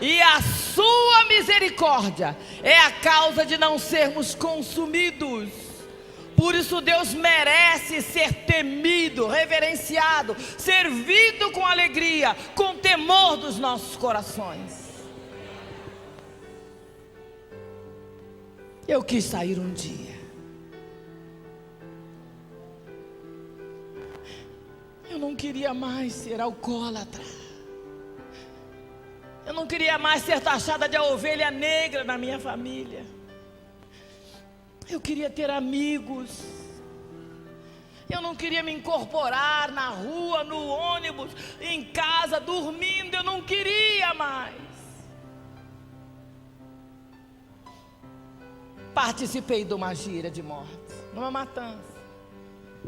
E a sua misericórdia é a causa de não sermos consumidos. Por isso Deus merece ser temido, reverenciado, servido com alegria, com temor dos nossos corações. Eu quis sair um dia. Eu não queria mais ser alcoólatra. Eu não queria mais ser taxada de ovelha negra na minha família. Eu queria ter amigos. Eu não queria me incorporar na rua, no ônibus, em casa, dormindo. Eu não queria mais. Participei de uma gira de morte, numa matança.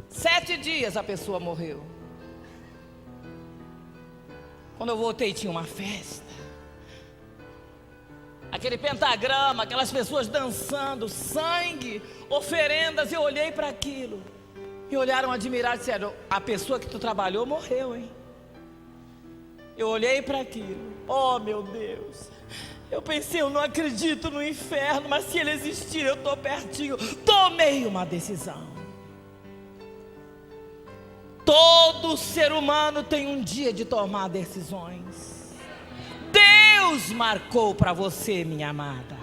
7 dias a pessoa morreu. Quando eu voltei tinha uma festa. Aquele pentagrama, aquelas pessoas dançando, sangue, oferendas. Eu olhei para aquilo e olharam admirados e disseram, a pessoa que tu trabalhou morreu, hein? Eu olhei para aquilo, oh meu Deus. Eu pensei, eu não acredito no inferno, mas se ele existir, eu estou pertinho. Tomei uma decisão. Todo ser humano tem um dia de tomar decisões. Deus marcou para você, minha amada.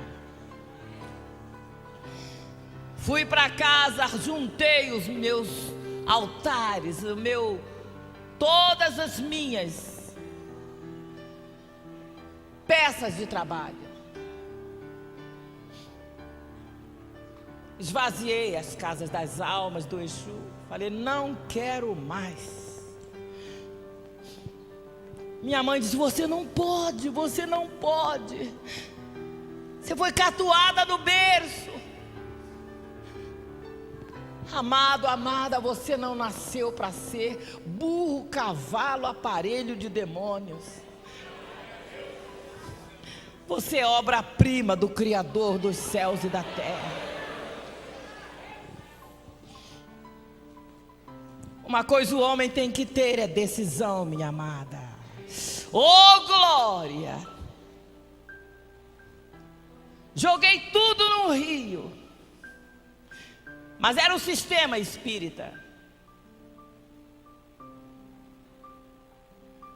Fui para casa, juntei os meus altares, todas as minhas peças de trabalho. Esvaziei as casas das almas do Exu. Falei, não quero mais. Minha mãe disse, você não pode, você não pode. Você foi catuada no berço. Amado, amada, você não nasceu para ser burro, cavalo, aparelho de demônios. Você é obra-prima do Criador dos céus e da terra. Uma coisa o homem tem que ter é decisão, minha amada. Oh, glória! Joguei tudo no rio. Mas era um sistema espírita.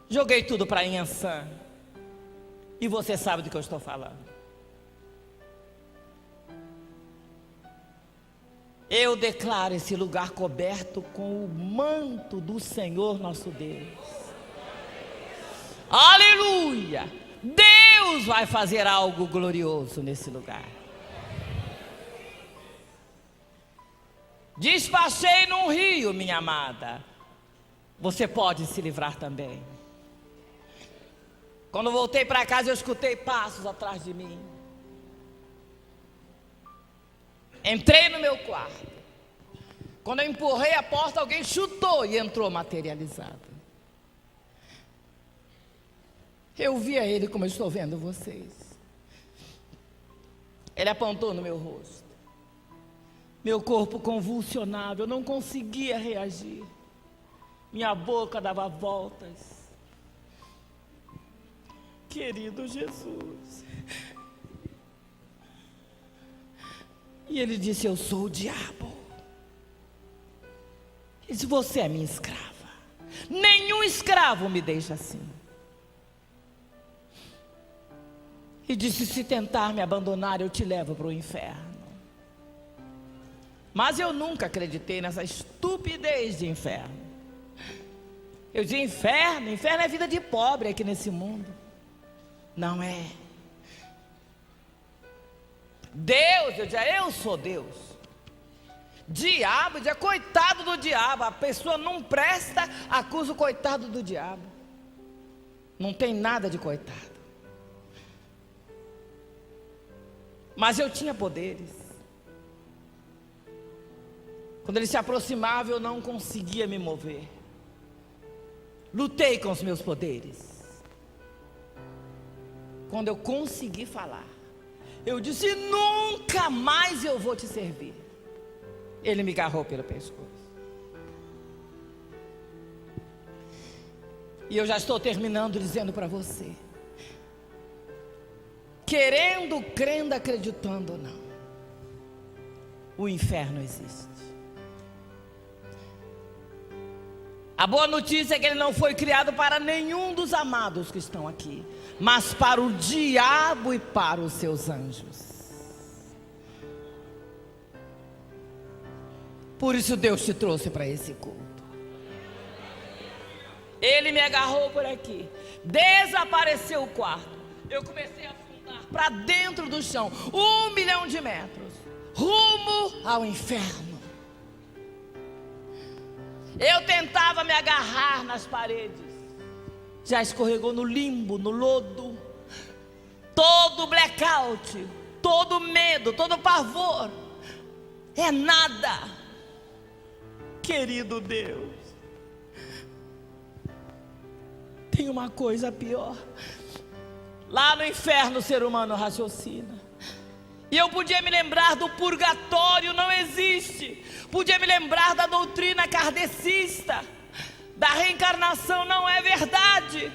Joguei tudo para Inhansã. E você sabe do que eu estou falando. Eu declaro esse lugar coberto com o manto do Senhor nosso Deus. Aleluia! Deus vai fazer algo glorioso nesse lugar. Despachei num rio, minha amada. Você pode se livrar também. Quando voltei para casa, eu escutei passos atrás de mim. Entrei no meu quarto. Quando eu empurrei a porta, alguém chutou e entrou materializado. Eu via ele como eu estou vendo vocês. Ele apontou no meu rosto. Meu corpo convulsionava, eu não conseguia reagir. Minha boca dava voltas. Querido Jesus. E ele disse, eu sou o diabo. Ele disse, você é minha escrava. Nenhum escravo me deixa assim. E disse, se tentar me abandonar, eu te levo para o inferno. Mas eu nunca acreditei nessa estupidez de inferno. Eu disse, inferno é vida de pobre aqui nesse mundo. Não é. Deus, eu dizia, eu sou Deus. Diabo, eu dizia, coitado do diabo. A pessoa não presta, acusa o coitado do diabo. Não tem nada de coitado. Mas eu tinha poderes. Quando ele se aproximava, eu não conseguia me mover. Lutei com os meus poderes. Quando eu consegui falar, eu disse, nunca mais eu vou te servir. Ele me agarrou pelo pescoço. E eu já estou terminando dizendo para você. Querendo, crendo, acreditando ou não, o inferno existe. A boa notícia é que ele não foi criado para nenhum dos amados que estão aqui, mas para o diabo e para os seus anjos. Por isso Deus te trouxe para esse culto. Ele me agarrou por aqui, desapareceu o quarto. Eu comecei a afundar para dentro do chão, 1 milhão de metros, rumo ao inferno. Eu tentava me agarrar nas paredes, já escorregou no limbo, no lodo. Todo blackout, todo medo, todo pavor, é nada. Querido Deus, tem uma coisa pior. Lá no inferno o ser humano raciocina. E eu podia me lembrar do purgatório, não existe. Podia me lembrar da doutrina kardecista, da reencarnação, não é verdade.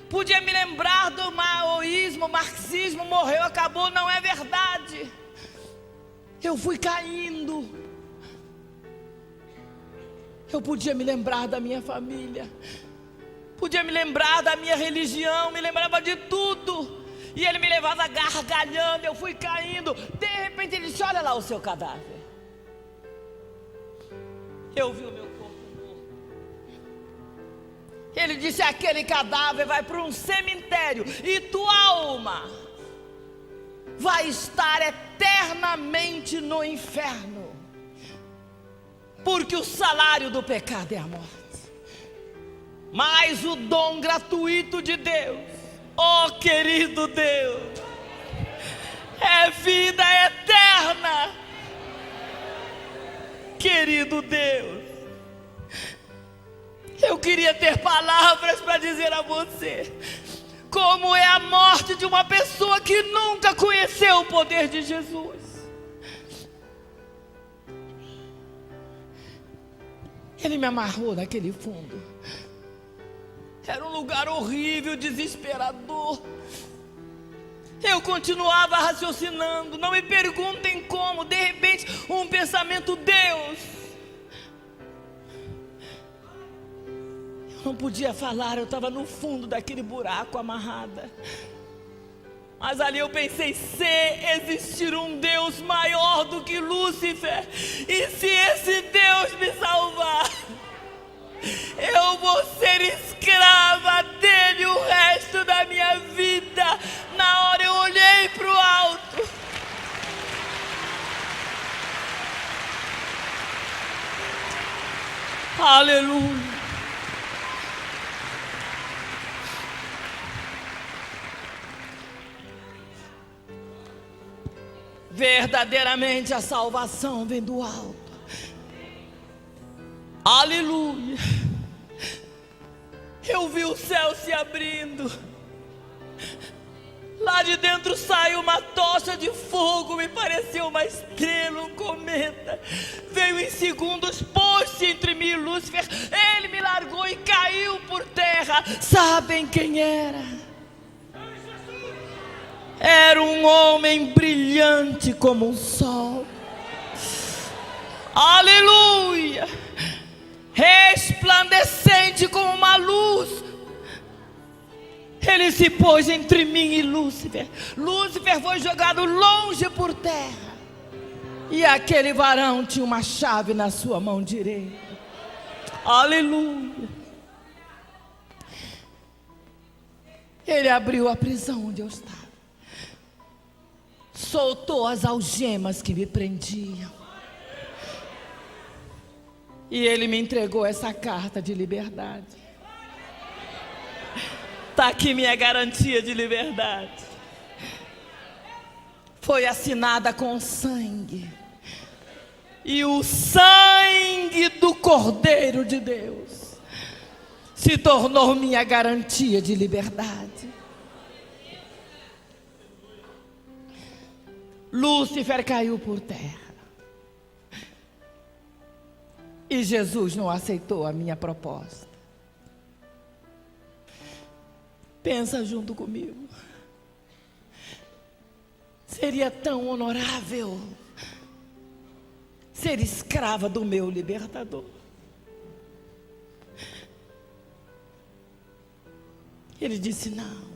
Podia me lembrar do maoísmo, marxismo, morreu, acabou, não é verdade. Eu fui caindo. Eu podia me lembrar da minha família, podia me lembrar da minha religião, me lembrava de tudo. E ele me levava gargalhando, eu fui caindo. De repente ele disse: olha lá o seu cadáver. Eu vi o meu corpo morto. Ele disse: aquele cadáver vai para um cemitério e tua alma vai estar eternamente no inferno, porque o salário do pecado é a morte, mas o dom gratuito de Deus, oh querido Deus, é vida eterna. Querido Deus, eu queria ter palavras para dizer a você como é a morte de uma pessoa que nunca conheceu o poder de Jesus. Ele me amarrou naquele fundo. Era um lugar horrível, desesperador. Eu continuava raciocinando. Não me perguntem como. De repente, um pensamento: Deus. Eu não podia falar, eu estava no fundo daquele buraco, amarrada. Mas ali eu pensei: se existir um Deus maior do que Lúcifer, e se esse Deus me salvar, eu vou ser escrava dele o resto da minha vida. Na hora eu olhei para o alto. Aleluia. Verdadeiramente a salvação vem do alto. Aleluia. Eu vi o céu se abrindo. Lá de dentro saiu uma tocha de fogo, me pareceu uma estrela, um cometa. Veio em segundos, pôs-se entre mim e Lúcifer. Ele me largou e caiu por terra. Sabem quem era? Era um homem brilhante como um sol. Aleluia. Resplandecente como uma luz. Ele se pôs entre mim e Lúcifer. Lúcifer foi jogado longe por terra. E aquele varão tinha uma chave na sua mão direita. Aleluia. Ele abriu a prisão onde eu estava. Soltou as algemas que me prendiam. E ele me entregou essa carta de liberdade. Está aqui minha garantia de liberdade. Foi assinada com sangue. E o sangue do Cordeiro de Deus se tornou minha garantia de liberdade. Lúcifer caiu por terra. E Jesus não aceitou a minha proposta. Pensa junto comigo. Seria tão honorável ser escrava do meu libertador. Ele disse: não.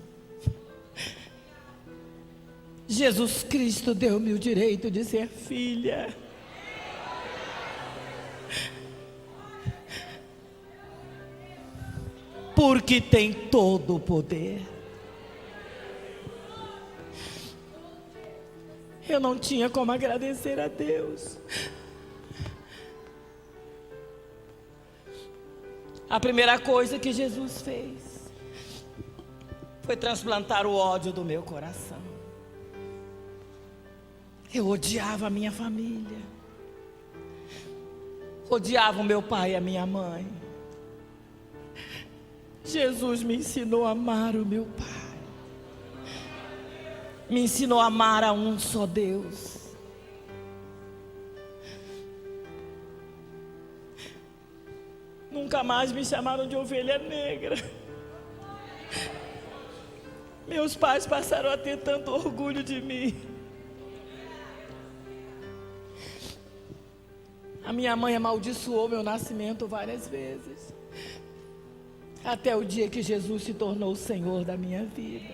Jesus Cristo deu-me o direito de ser filha. Porque tem todo o poder. Eu não tinha como agradecer a Deus. A primeira coisa que Jesus fez foi transplantar o ódio do meu coração. Eu odiava a minha família. Odiava o meu pai e a minha mãe. Jesus me ensinou a amar o meu pai. Me ensinou a amar a um só Deus. Nunca mais me chamaram de ovelha negra. Meus pais passaram a ter tanto orgulho de mim. A minha mãe amaldiçoou meu nascimento várias vezes. Até o dia que Jesus se tornou o Senhor da minha vida.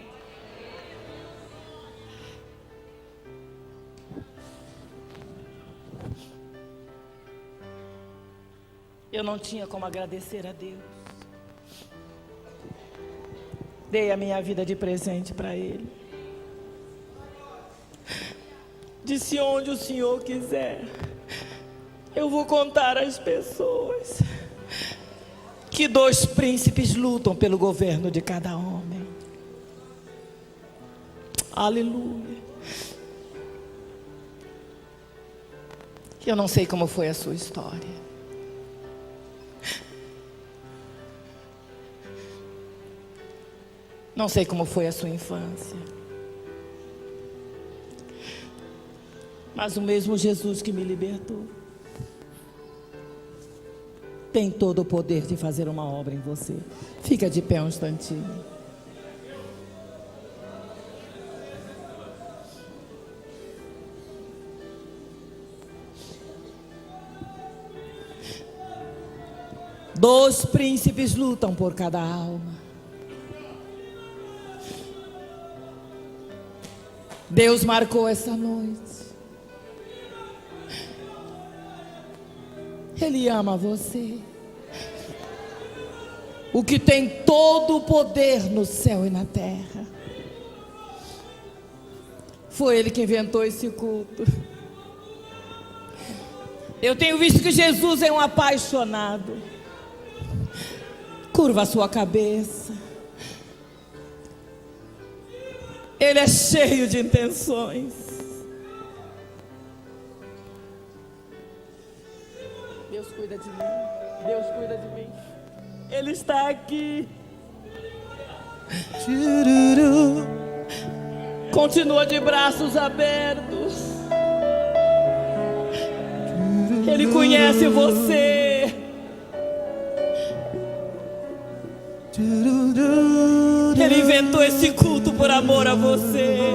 Eu não tinha como agradecer a Deus. Dei a minha vida de presente para Ele. Disse: onde o Senhor quiser, eu vou contar às pessoas que 2 príncipes lutam pelo governo de cada homem. Aleluia. Eu não sei como foi a sua história. Não sei como foi a sua infância. Mas o mesmo Jesus que me libertou tem todo o poder de fazer uma obra em você. Fica de pé um instantinho. Dois príncipes lutam por cada alma. Deus marcou essa noite. Ele ama você. O que tem todo o poder no céu e na terra. Foi Ele que inventou esse culto. Eu tenho visto que Jesus é um apaixonado. Curva a sua cabeça. Ele é cheio de intenções. Deus cuida de mim. Deus cuida de mim. Ele está aqui. Continua de braços abertos. Ele conhece você. Ele inventou esse culto por amor a você.